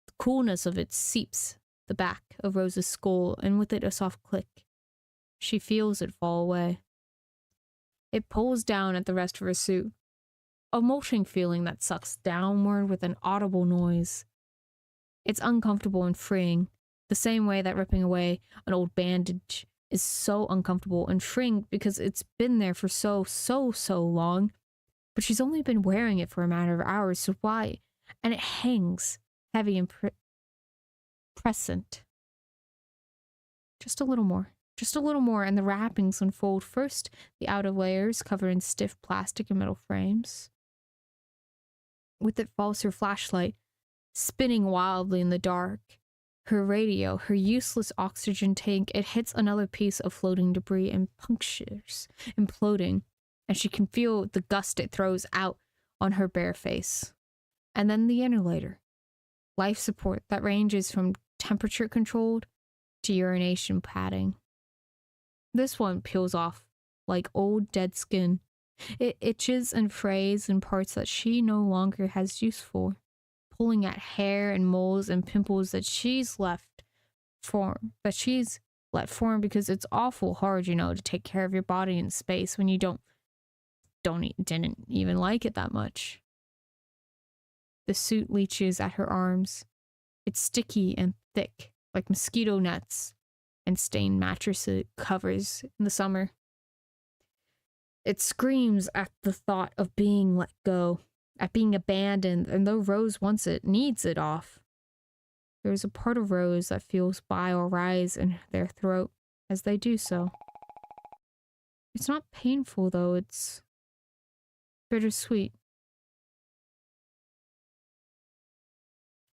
The coolness of it seeps the back of Rose's skull, and with it a soft click. She feels it fall away. It pulls down at the rest of her suit, a molting feeling that sucks downward with an audible noise. It's uncomfortable and freeing, the same way that ripping away an old bandage is so uncomfortable and freeing because it's been there for so long, but she's only been wearing it for a matter of hours, so why? And it hangs heavy and present. Just a little more, and the wrappings unfold. First, the outer layers covered in stiff plastic and metal frames. With it falls her flashlight, spinning wildly in the dark. Her radio, her useless oxygen tank, it hits another piece of floating debris and punctures, imploding, and she can feel the gust it throws out on her bare face. And then the inner life support that ranges from temperature controlled to urination padding. This one peels off like old dead skin. It itches and frays in parts that she no longer has use for, pulling at hair and moles and pimples that she's let form because it's awful hard, to take care of your body in space when you didn't even like it that much. The suit leeches at her arms. It's sticky and thick, like mosquito nets and stained mattress covers in the summer. It screams at the thought of being let go, at being abandoned, and though Rose wants it, needs it off. There is a part of Rose that feels bile rise in their throat as they do so. It's not painful, though. It's bittersweet.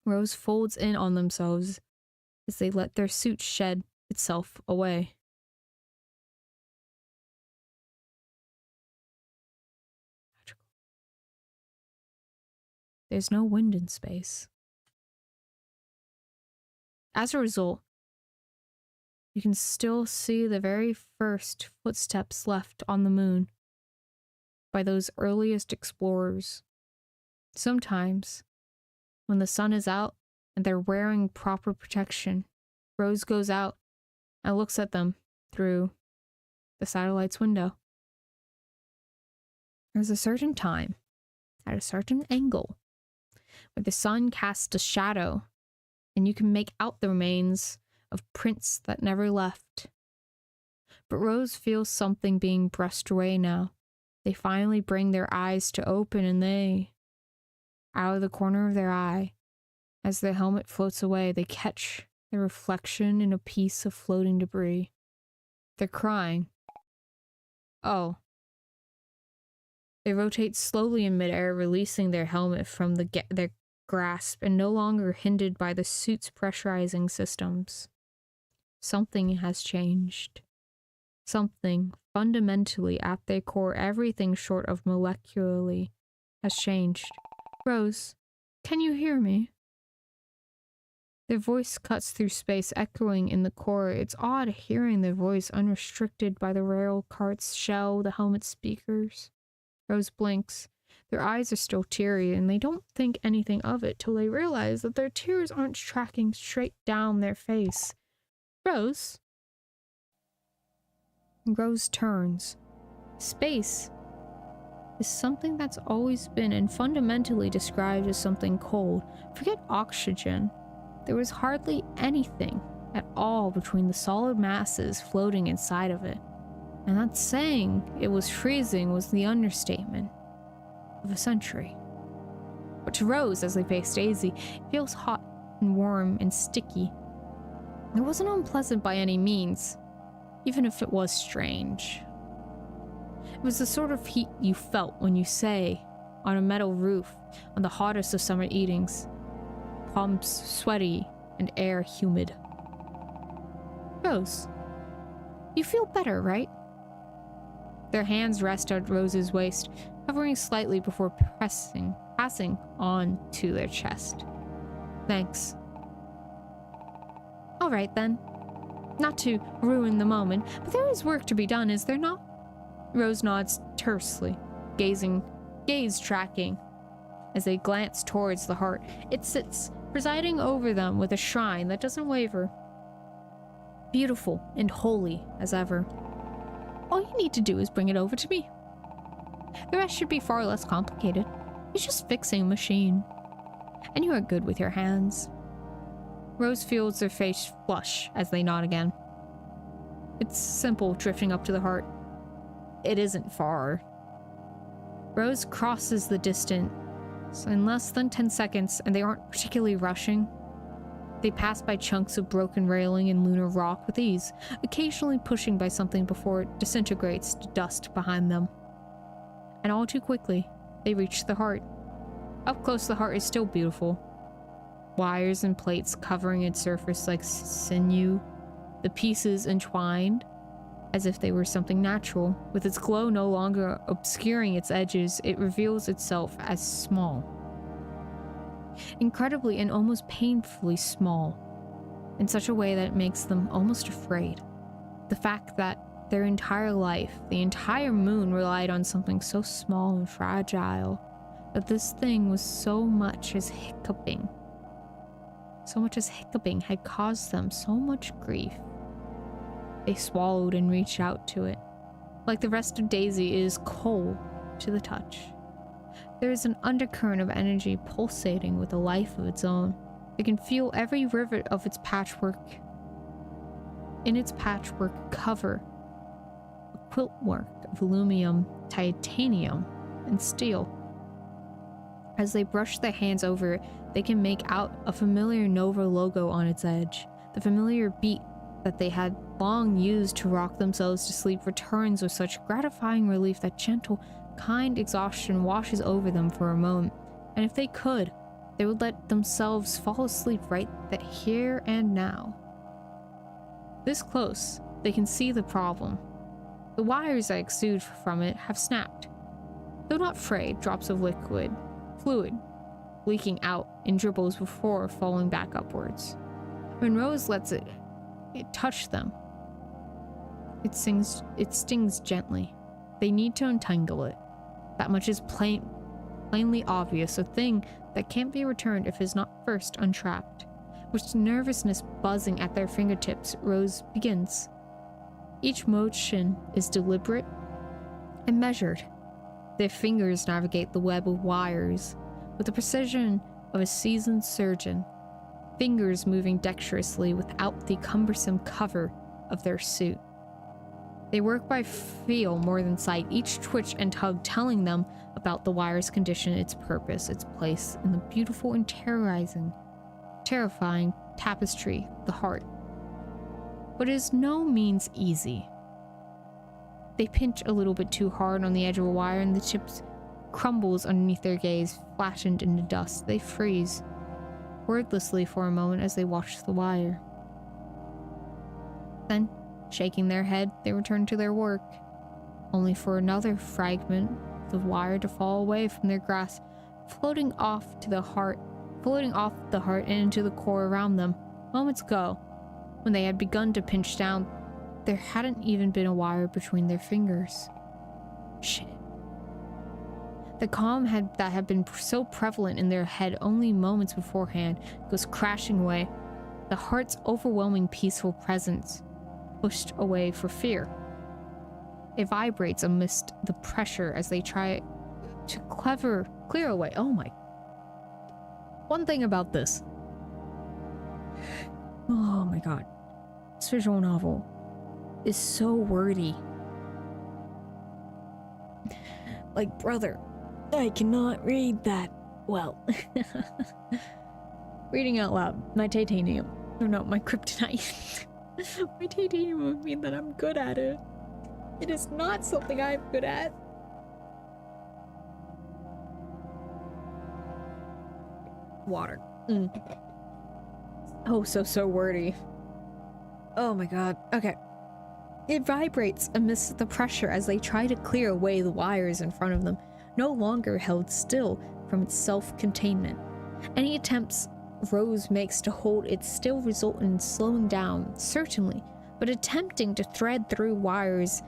Rose folds in on themselves as they let their suit shed itself away. There's no wind in space. As a result, you can still see the very first footsteps left on the moon by those earliest explorers. Sometimes, when the sun is out and they're wearing proper protection, Rose goes out and looks at them through the satellite's window. There's a certain time, at a certain angle, where the sun casts a shadow and you can make out the remains of prints that never left. But Rose feels something being brushed away now. They finally bring their eyes to open, and they, out of the corner of their eye, as their helmet floats away, they catch their reflection in a piece of floating debris. They're crying. Oh. They rotate slowly in midair, releasing their helmet from their grasp and no longer hindered by the suit's pressurizing systems. Something has changed. Something fundamentally at their core, everything short of molecularly, has changed. Rose, can you hear me? Their voice cuts through space, echoing in the core. It's odd hearing their voice unrestricted by the rail cart's shell, the helmet speakers. Rose blinks. Their eyes are still teary, and they don't think anything of it till they realize that their tears aren't tracking straight down their face. Rose? Rose turns. Space is something that's always been and fundamentally described as something cold. Forget oxygen. There was hardly anything at all between the solid masses floating inside of it. And that saying it was freezing was the understatement of a century. But to Rose, as they face Daisy, it feels hot and warm and sticky. It wasn't unpleasant by any means, even if it was strange. It was the sort of heat you felt when you say, on a metal roof, on the hottest of summer evenings, palms sweaty and air humid. Rose, you feel better, right? Their hands rest at Rose's waist, hovering slightly before passing on to their chest. Thanks. All right then. Not to ruin the moment, but there is work to be done, is there not? Rose nods tersely, gaze tracking as they glance towards the heart. It sits, presiding over them with a shine that doesn't waver. Beautiful and holy as ever. All you need to do is bring it over to me. The rest should be far less complicated. It's just fixing a machine. And you are good with your hands. Rose feels their face flush as they nod again. It's simple, drifting up to the heart. It isn't far. Rose crosses the distance in less than 10 seconds, and they aren't particularly rushing. They pass by chunks of broken railing and lunar rock with ease, occasionally pushing by something before it disintegrates to dust behind them. And all too quickly, they reach the heart. Up close, the heart is still beautiful. Wires and plates covering its surface like sinew, the pieces entwined as if they were something natural. With its glow no longer obscuring its edges, it reveals itself as small. Incredibly and almost painfully small, in such a way that it makes them almost afraid. The fact that their entire life, the entire moon, relied on something so small and fragile, that this thing was so much as hiccuping had caused them so much grief. They swallowed and reached out to it. Like the rest of Daisy, it is cold to the touch. There is an undercurrent of energy pulsating with a life of its own. They can feel every rivet of its patchwork. In its patchwork cover, a quilt work of aluminum, titanium, and steel. As they brush their hands over it, they can make out a familiar Nova logo on its edge. The familiar beat that they had long used to rock themselves to sleep returns with such gratifying relief that gentle, kind exhaustion washes over them for a moment. And if they could, they would let themselves fall asleep right that here and now. This close, they can see the problem. The wires that exude from it have snapped. Though not frayed, drops of fluid, leaking out in dribbles before falling back upwards. When Rose lets it touch them, it stings gently. They need to untangle it. That much is plainly obvious, a thing that can't be returned if it is not first untrapped. With nervousness buzzing at their fingertips, Rose begins. Each motion is deliberate and measured. Their fingers navigate the web of wires with the precision of a seasoned surgeon, fingers moving dexterously without the cumbersome cover of their suit. They work by feel more than sight, each twitch and tug telling them about the wire's condition, its purpose, its place in the beautiful and terrifying tapestry, the heart. But it is no means easy. They pinch a little bit too hard on the edge of a wire and the chips crumbles underneath their gaze, flattened into dust. They freeze, wordlessly for a moment as they watch the wire. Then, shaking their head, they return to their work, only for another fragment of wire to fall away from their grasp, floating off the heart and into the core around them. Moments ago, when they had begun to pinch down, there hadn't even been a wire between their fingers. Shit. The calm that had been so prevalent in their head only moments beforehand goes crashing away, the heart's overwhelming peaceful presence pushed away for fear. It vibrates amidst the pressure as they try to clear away. Oh my. One thing about this. Oh my god. This visual novel is so wordy. Like, brother, I cannot read that well. Reading out loud. My titanium. Oh no, my kryptonite. My titanium would mean that I'm good at it. It is not something I'm good at. Water. Oh, so wordy. Oh my god. Okay. It vibrates amidst the pressure as they try to clear away the wires in front of them, no longer held still from its self-containment. Any attempts Rose makes to hold it still result in slowing down, certainly, but attempting to thread through wires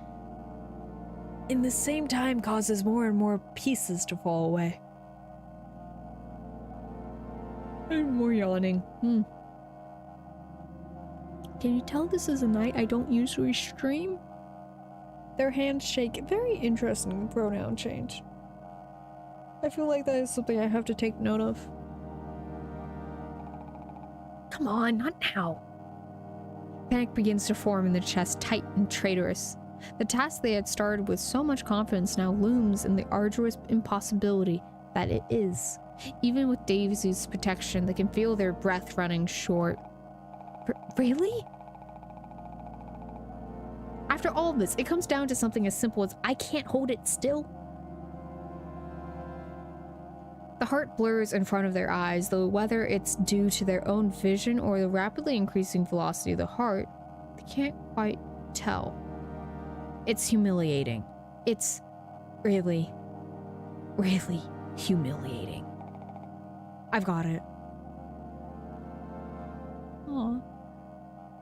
in the same time causes more and more pieces to fall away. And more yawning. Can you tell this is a night I don't usually stream? Their hands shake. Very interesting pronoun change. I feel like that is something I have to take note of. Come on, not now. Panic begins to form in the chest, tight and traitorous. The task they had started with so much confidence now looms in the arduous impossibility that it is. Even with Daisy's protection, they can feel their breath running short. Really? After all of this, it comes down to something as simple as I can't hold it still. The heart blurs in front of their eyes, though whether it's due to their own vision or the rapidly increasing velocity of the heart, they can't quite tell. It's humiliating. It's really, really humiliating. I've got it. Aww.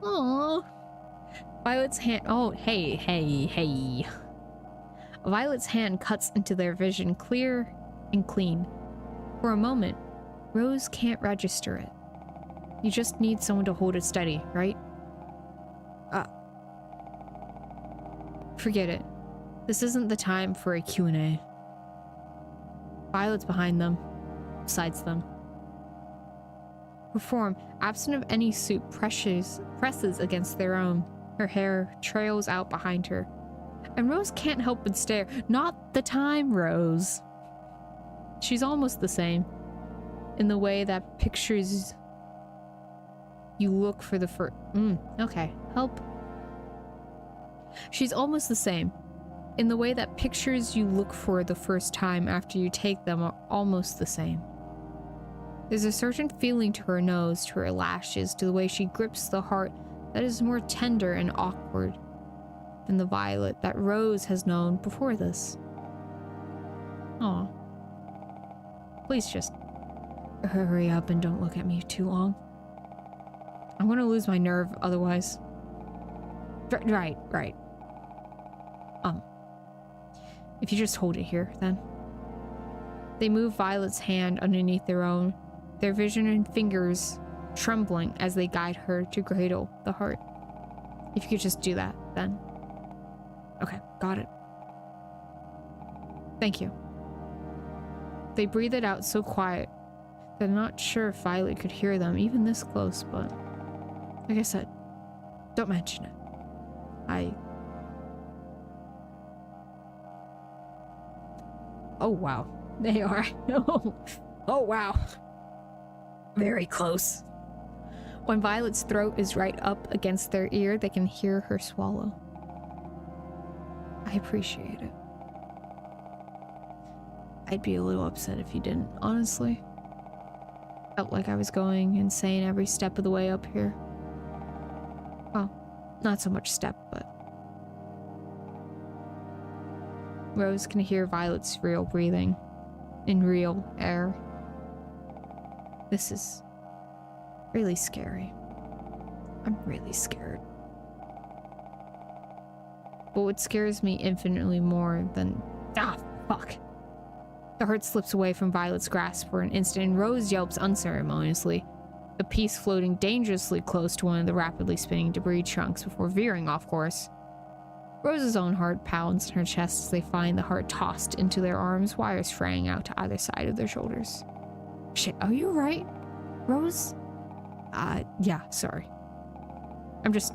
Aww. Violet's hand. Oh, hey. Violet's hand cuts into their vision, clear and clean. For a moment, Rose can't register it. You just need someone to hold it steady, right? Forget it. This isn't the time for a Q&A. Violet's behind them, besides them. Her form, absent of any suit, presses against their own. Her hair trails out behind her. And Rose can't help but stare. Not the time, Rose. She's almost the same. In the way that pictures you look for the first... okay. Help. She's almost the same. In the way that pictures you look for the first time after you take them are almost the same. There's a certain feeling to her nose, to her lashes, to the way she grips the heart that is more tender and awkward than the Violet that Rose has known before this. Aw. Please just hurry up and don't look at me too long. I'm gonna lose my nerve otherwise. Right. If you just hold it here, then. They move Violet's hand underneath their own, their vision and fingers trembling as they guide her to cradle the heart. If you could just do that, then. Okay, got it. Thank you. They breathe it out so quiet. They're not sure if Violet could hear them, even this close, but... like I said, don't mention it. Oh, wow. They are. Oh, wow. Very close. When Violet's throat is right up against their ear, they can hear her swallow. I appreciate it. I'd be a little upset if you didn't, honestly. Felt like I was going insane every step of the way up here. Well, not so much step, but... Rose can hear Violet's real breathing. In real air. This is... really scary. I'm really scared. But what scares me infinitely more than... ah, fuck. The heart slips away from Violet's grasp for an instant and Rose yelps unceremoniously, the piece floating dangerously close to one of the rapidly spinning debris chunks before veering off course. Rose's own heart pounds in her chest as they find the heart tossed into their arms, wires fraying out to either side of their shoulders. Shit, are you right, Rose? Yeah, sorry. I'm just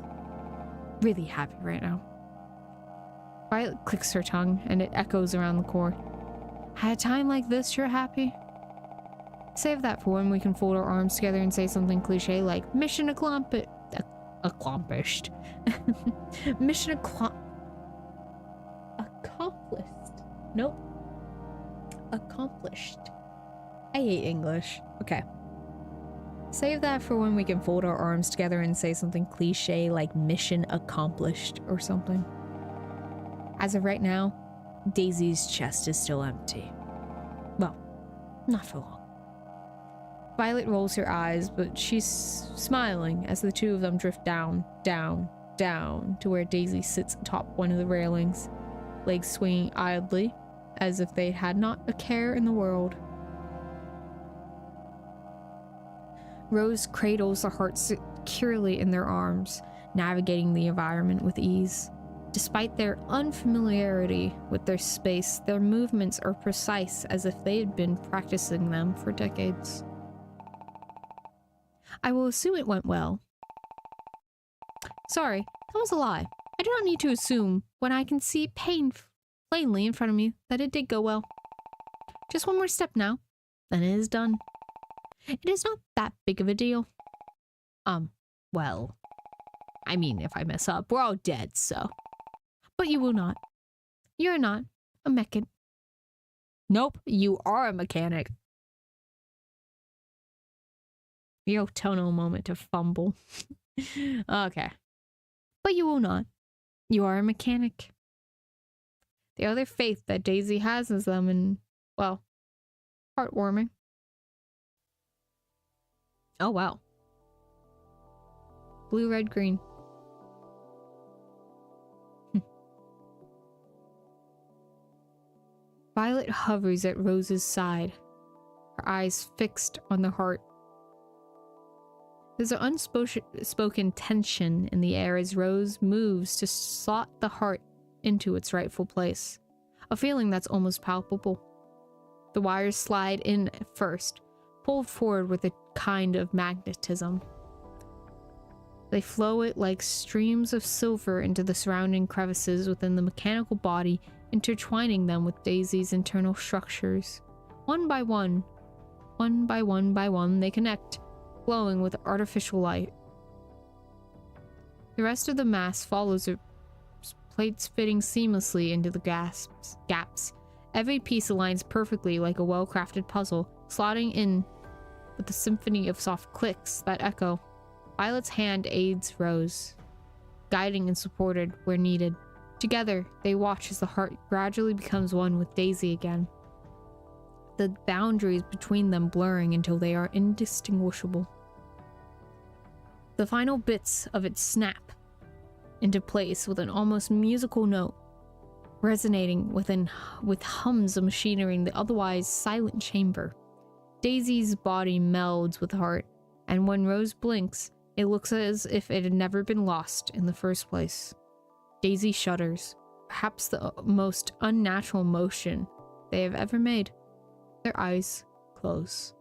really happy right now. Violet clicks her tongue, and it echoes around the court. At a time like this, you're happy? Save that for when we can fold our arms together and say something cliche like, mission accomplished. Mission accomplished. Nope. Accomplished. I hate English. Okay. Save that for when we can fold our arms together and say something cliche like mission accomplished or something. As of right now, Daisy's chest is still empty. Well, not for long. Violet rolls her eyes, but she's smiling as the two of them drift down, down, down to where Daisy sits atop one of the railings, legs swinging idly as if they had not a care in the world. Rose cradles the heart securely in their arms, navigating the environment with ease. Despite their unfamiliarity with their space, their movements are precise as if they had been practicing them for decades. I will assume it went well. Sorry, that was a lie. I do not need to assume when I can see plainly in front of me that it did go well. Just one more step now, then it is done. It is not that big of a deal. Well, I mean, if I mess up, we're all dead, so. But you will not. You're not a mechanic. Nope, you are a mechanic. Real tonal moment to fumble. Okay. But you will not. You are a mechanic. The other faith that Daisy has is them and, well, heartwarming. Oh, wow. Blue, red, green. Violet hovers at Rose's side, her eyes fixed on the heart. There's an unspoken tension in the air as Rose moves to slot the heart into its rightful place, a feeling that's almost palpable. The wires slide in first, pulled forward with a kind of magnetism. They flow it like streams of silver into the surrounding crevices within the mechanical body, intertwining them with Daisy's internal structures, One by one, they connect, glowing with artificial light. The rest of the mass follows it, plates fitting seamlessly into the gaps. Every piece aligns perfectly like a well-crafted puzzle, slotting in with a symphony of soft clicks that echo. Violet's hand aids Rose, guiding and supported where needed. Together, they watch as the heart gradually becomes one with Daisy again, the boundaries between them blurring until they are indistinguishable. The final bits of it snap into place with an almost musical note, resonating with hums of machinery in the otherwise silent chamber. Daisy's body melds with the heart, and when Rose blinks, it looks as if it had never been lost in the first place. Daisy shudders, perhaps the most unnatural motion they have ever made. Their eyes close.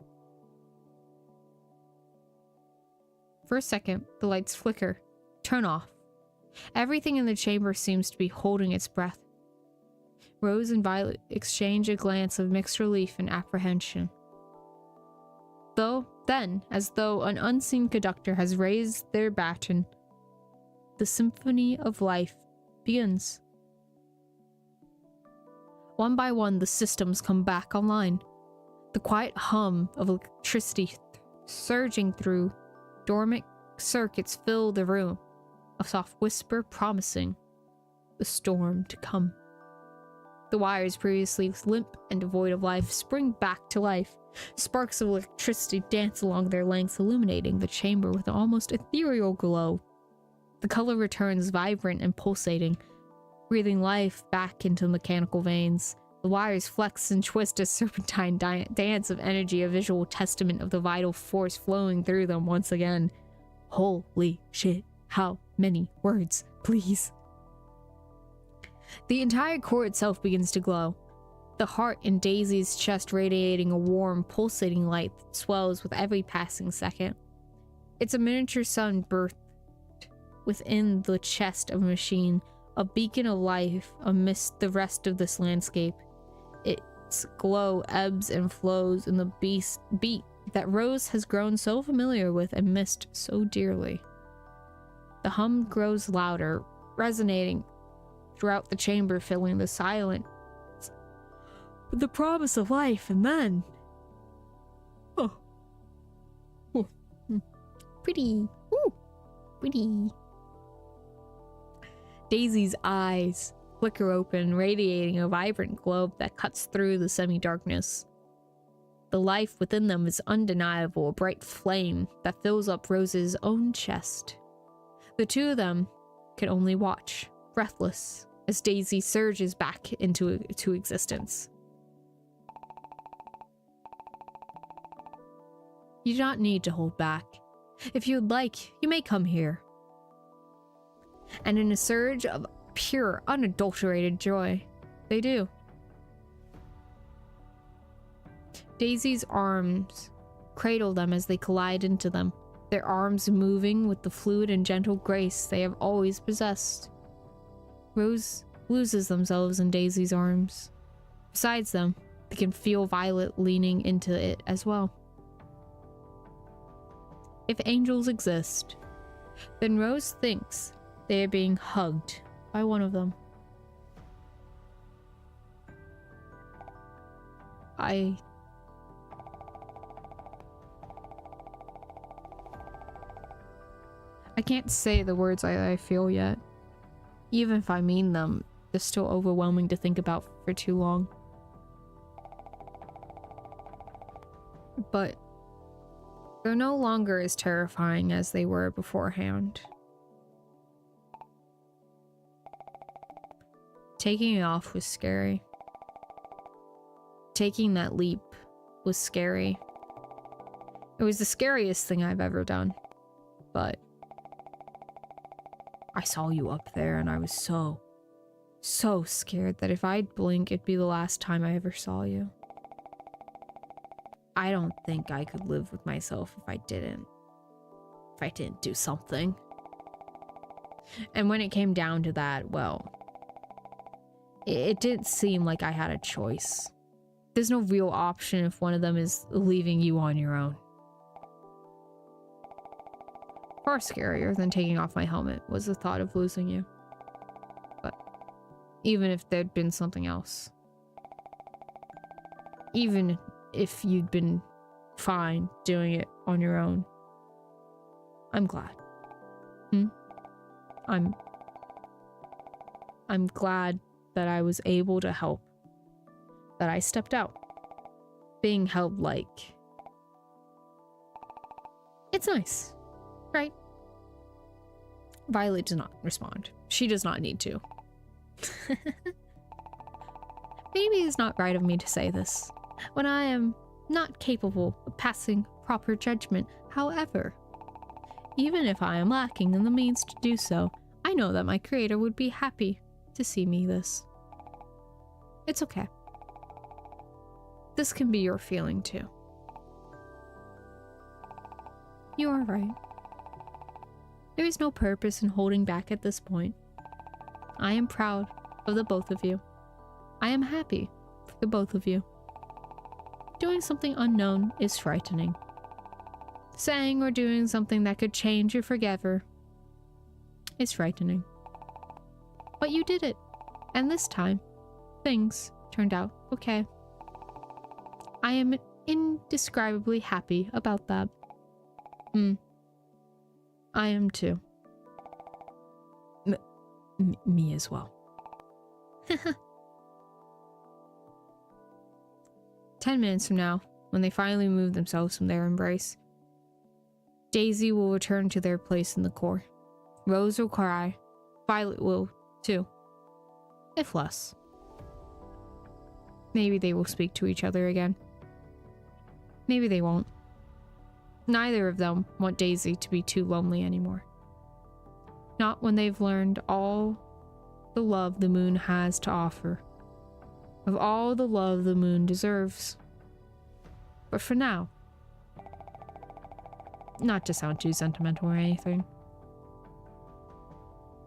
For a second, the lights flicker, turn off. Everything in the chamber seems to be holding its breath. Rose and Violet exchange a glance of mixed relief and apprehension. Then, as though an unseen conductor has raised their baton, the symphony of life begins. One by one, the systems come back online. The quiet hum of electricity surging through dormant circuits fill the room, a soft whisper promising the storm to come. The wires, previously limp and devoid of life, spring back to life. Sparks of electricity dance along their lengths, illuminating the chamber with an almost ethereal glow. The color returns vibrant and pulsating, breathing life back into mechanical veins. The wires flex and twist a serpentine dance of energy, a visual testament of the vital force flowing through them once again. Holy shit, how many words, please? The entire core itself begins to glow. The heart in Daisy's chest radiating a warm, pulsating light that swells with every passing second. It's a miniature sun birthed within the chest of a machine, a beacon of life amidst the rest of this landscape. Its glow ebbs and flows in the beat that Rose has grown so familiar with and missed so dearly. The hum grows louder, resonating throughout the chamber, filling the silence with the promise of life, and then... Pretty. Ooh. Pretty. Daisy's eyes flicker open, radiating a vibrant globe that cuts through the semi-darkness. The life within them is undeniable, a bright flame that fills up Rose's own chest. The two of them can only watch, breathless, as Daisy surges back into existence. You do not need to hold back. If you would like, you may come here. And in a surge of pure, unadulterated joy, they do. Daisy's arms cradle them as they collide into them, their arms moving with the fluid and gentle grace they have always possessed. Rose loses themselves in Daisy's arms. Besides them, they can feel Violet leaning into it as well. If angels exist, then Rose thinks they are being hugged by one of them. I can't say the words I feel yet. Even if I mean them, they're still overwhelming to think about for too long. But they're no longer as terrifying as they were beforehand. Taking it off was scary. Taking that leap was scary. It was the scariest thing I've ever done. But I saw you up there and I was so scared that if I'd blink, it'd be the last time I ever saw you. I don't think I could live with myself if I didn't do something. And when it came down to that, well, it didn't seem like I had a choice. There's no real option if one of them is leaving you on your own. Far scarier than taking off my helmet was the thought of losing you. But even if there'd been something else, even if you'd been fine doing it on your own, I'm glad. I'm glad that I was able to help, that I stepped out. Being held like... It's nice, right? Violet does not respond. She does not need to. Maybe it's not right of me to say this, when I am not capable of passing proper judgment. However, even if I am lacking in the means to do so, I know that my creator would be happy to see me this. It's okay. This can be your feeling too. You are right. There is no purpose in holding back at this point. I am proud of the both of you. I am happy for the both of you. Doing something unknown is frightening. Saying or doing something that could change you forever is frightening. But you did it, and this time, things turned out okay. I am indescribably happy about that. I am too. Me as well. 10 minutes from now, when they finally move themselves from their embrace, Daisy will return to their place in the core. Rose will cry. Violet will, too. If less. Maybe they will speak to each other again. Maybe they won't. Neither of them want Daisy to be too lonely anymore. Not when they've learned all the love the moon has to offer. Of all the love the moon deserves. But for now, not to sound too sentimental or anything,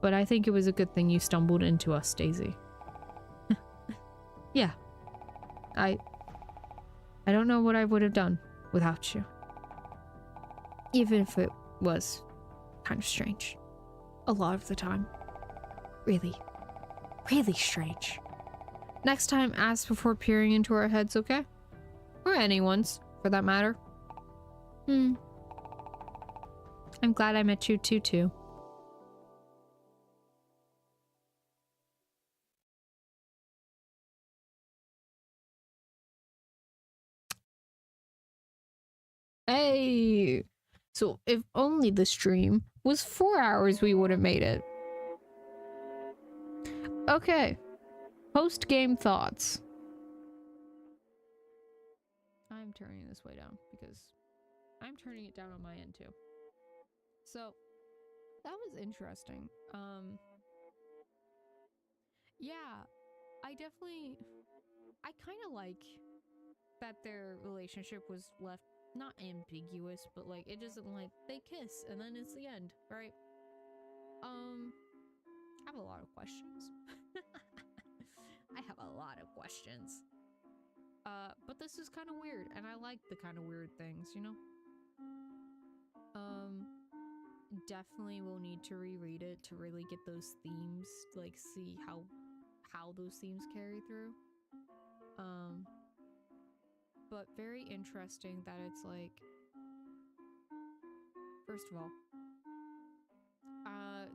but I think it was a good thing you stumbled into us, Daisy. Yeah. I don't know what I would have done without you. Even if it was kind of strange. A lot of the time. Really, really strange. Next time, ask before peering into our heads, okay? Or anyone's, for that matter. I'm glad I met you too. Hey! So, if only the stream was 4 hours, we would have made it. Okay. Post-game thoughts. I'm turning this way down because I'm turning it down on my end too. So, that was interesting. Yeah, I kind of like that their relationship was left not ambiguous, but like it doesn't like they kiss and then it's the end, right? I have a lot of questions. I have a lot of questions. But this is kind of weird, and I like the kind of weird things, you know? Definitely will need to reread it to really get those themes, like see how those themes carry through. But very interesting that it's like, first of all,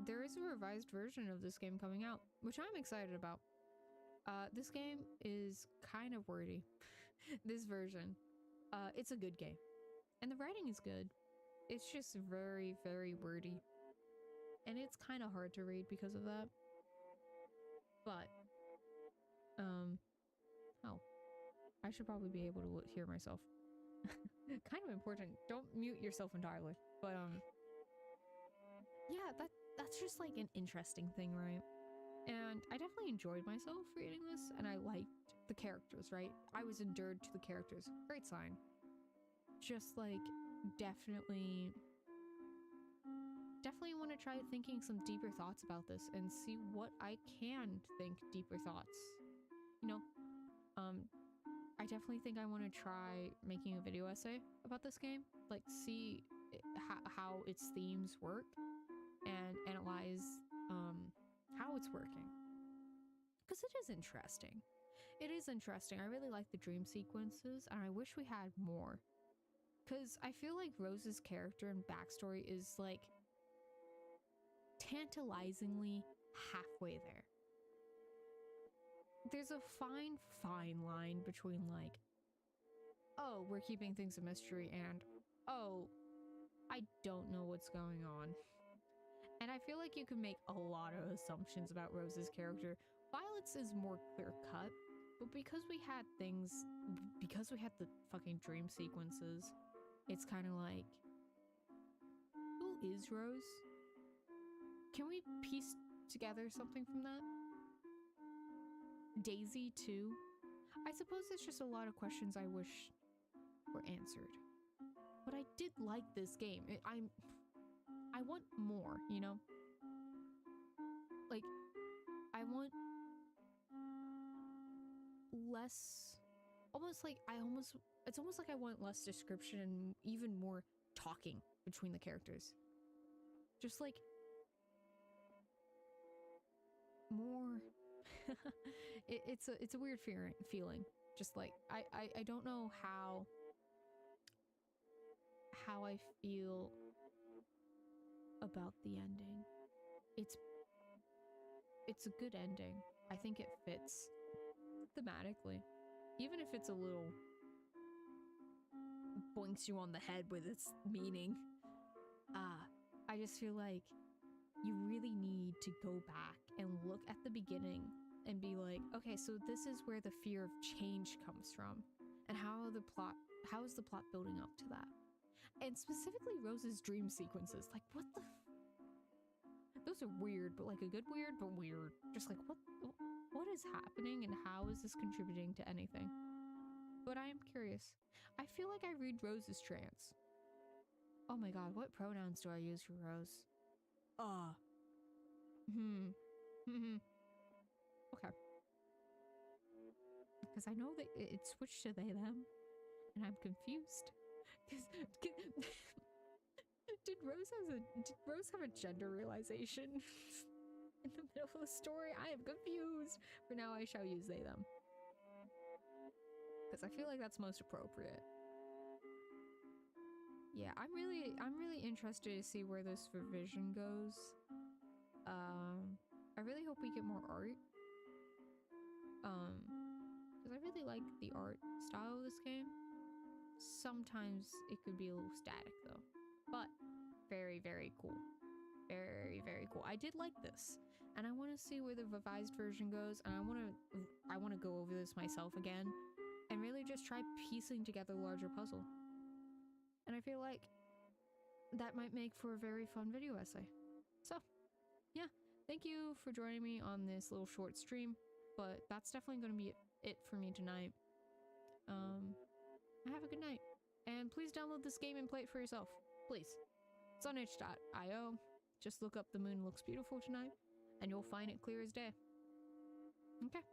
there is a revised version of this game coming out, which I'm excited about. This game is kind of wordy. This version. It's a good game. And the writing is good. It's just very, very wordy. And it's kind of hard to read because of that. But, oh. I should probably be able to hear myself. Kind of important. Don't mute yourself entirely. But, yeah, that's just like an interesting thing, right? And I definitely enjoyed myself reading this, and I liked the characters, right? I was endeared to the characters. Great sign. Just like, definitely want to try thinking some deeper thoughts about this and see what I can think deeper thoughts. You know, I definitely think I want to try making a video essay about this game, like see how its themes work and analyze how it's working, because it is interesting. It is interesting. I really like the dream sequences, and I wish we had more, because I feel like Rose's character and backstory is like tantalizingly halfway there. There's a fine line between like, oh, we're keeping things a mystery, and oh, I don't know what's going on. And I feel like you can make a lot of assumptions about Rose's character. Violet's is more clear-cut, but because we had the fucking dream sequences, it's kind of like, who is Rose? Can we piece together something from that? Daisy too? I suppose it's just a lot of questions I wish were answered. But I did like this game. I want more, you know? Like, I want less, it's almost like I want less description and even more talking between the characters. Just like more it's a weird feeling. Just like I don't know how I feel about the ending. It's a good ending. I think it fits thematically, even if it's a little boinks you on the head with its meaning. I just feel like you really need to go back and look at the beginning and be like, okay, so this is where the fear of change comes from, and how is the plot building up to that? And specifically Rose's dream sequences, like what the those are weird, but like a good weird, but weird. Just like what is happening and how is this contributing to anything? But I am curious. I feel like I read Rose as trans. Oh my god, what pronouns do I use for Rose? Okay. Because I know that it switched to they, them, and I'm confused. Did Rose have a gender realization in the middle of the story? I am confused. For now, I shall use they, them. Because I feel like that's most appropriate. Yeah, I'm really interested to see where this revision goes. I really hope we get more art. Because I really like the art style of this game. Sometimes it could be a little static though, but very, very cool. Very, very cool. I did like this, and I want to see where the revised version goes, and I want to go over this myself again and really just try piecing together a larger puzzle. And I feel like that might make for a very fun video essay. So, yeah, thank you for joining me on this little short stream, but that's definitely going to be it for me tonight. Have a good night, and please download this game and play it for yourself, please. It's on itch.io. Just look up The Moon Looks Beautiful Tonight, and you'll find it clear as day. Okay.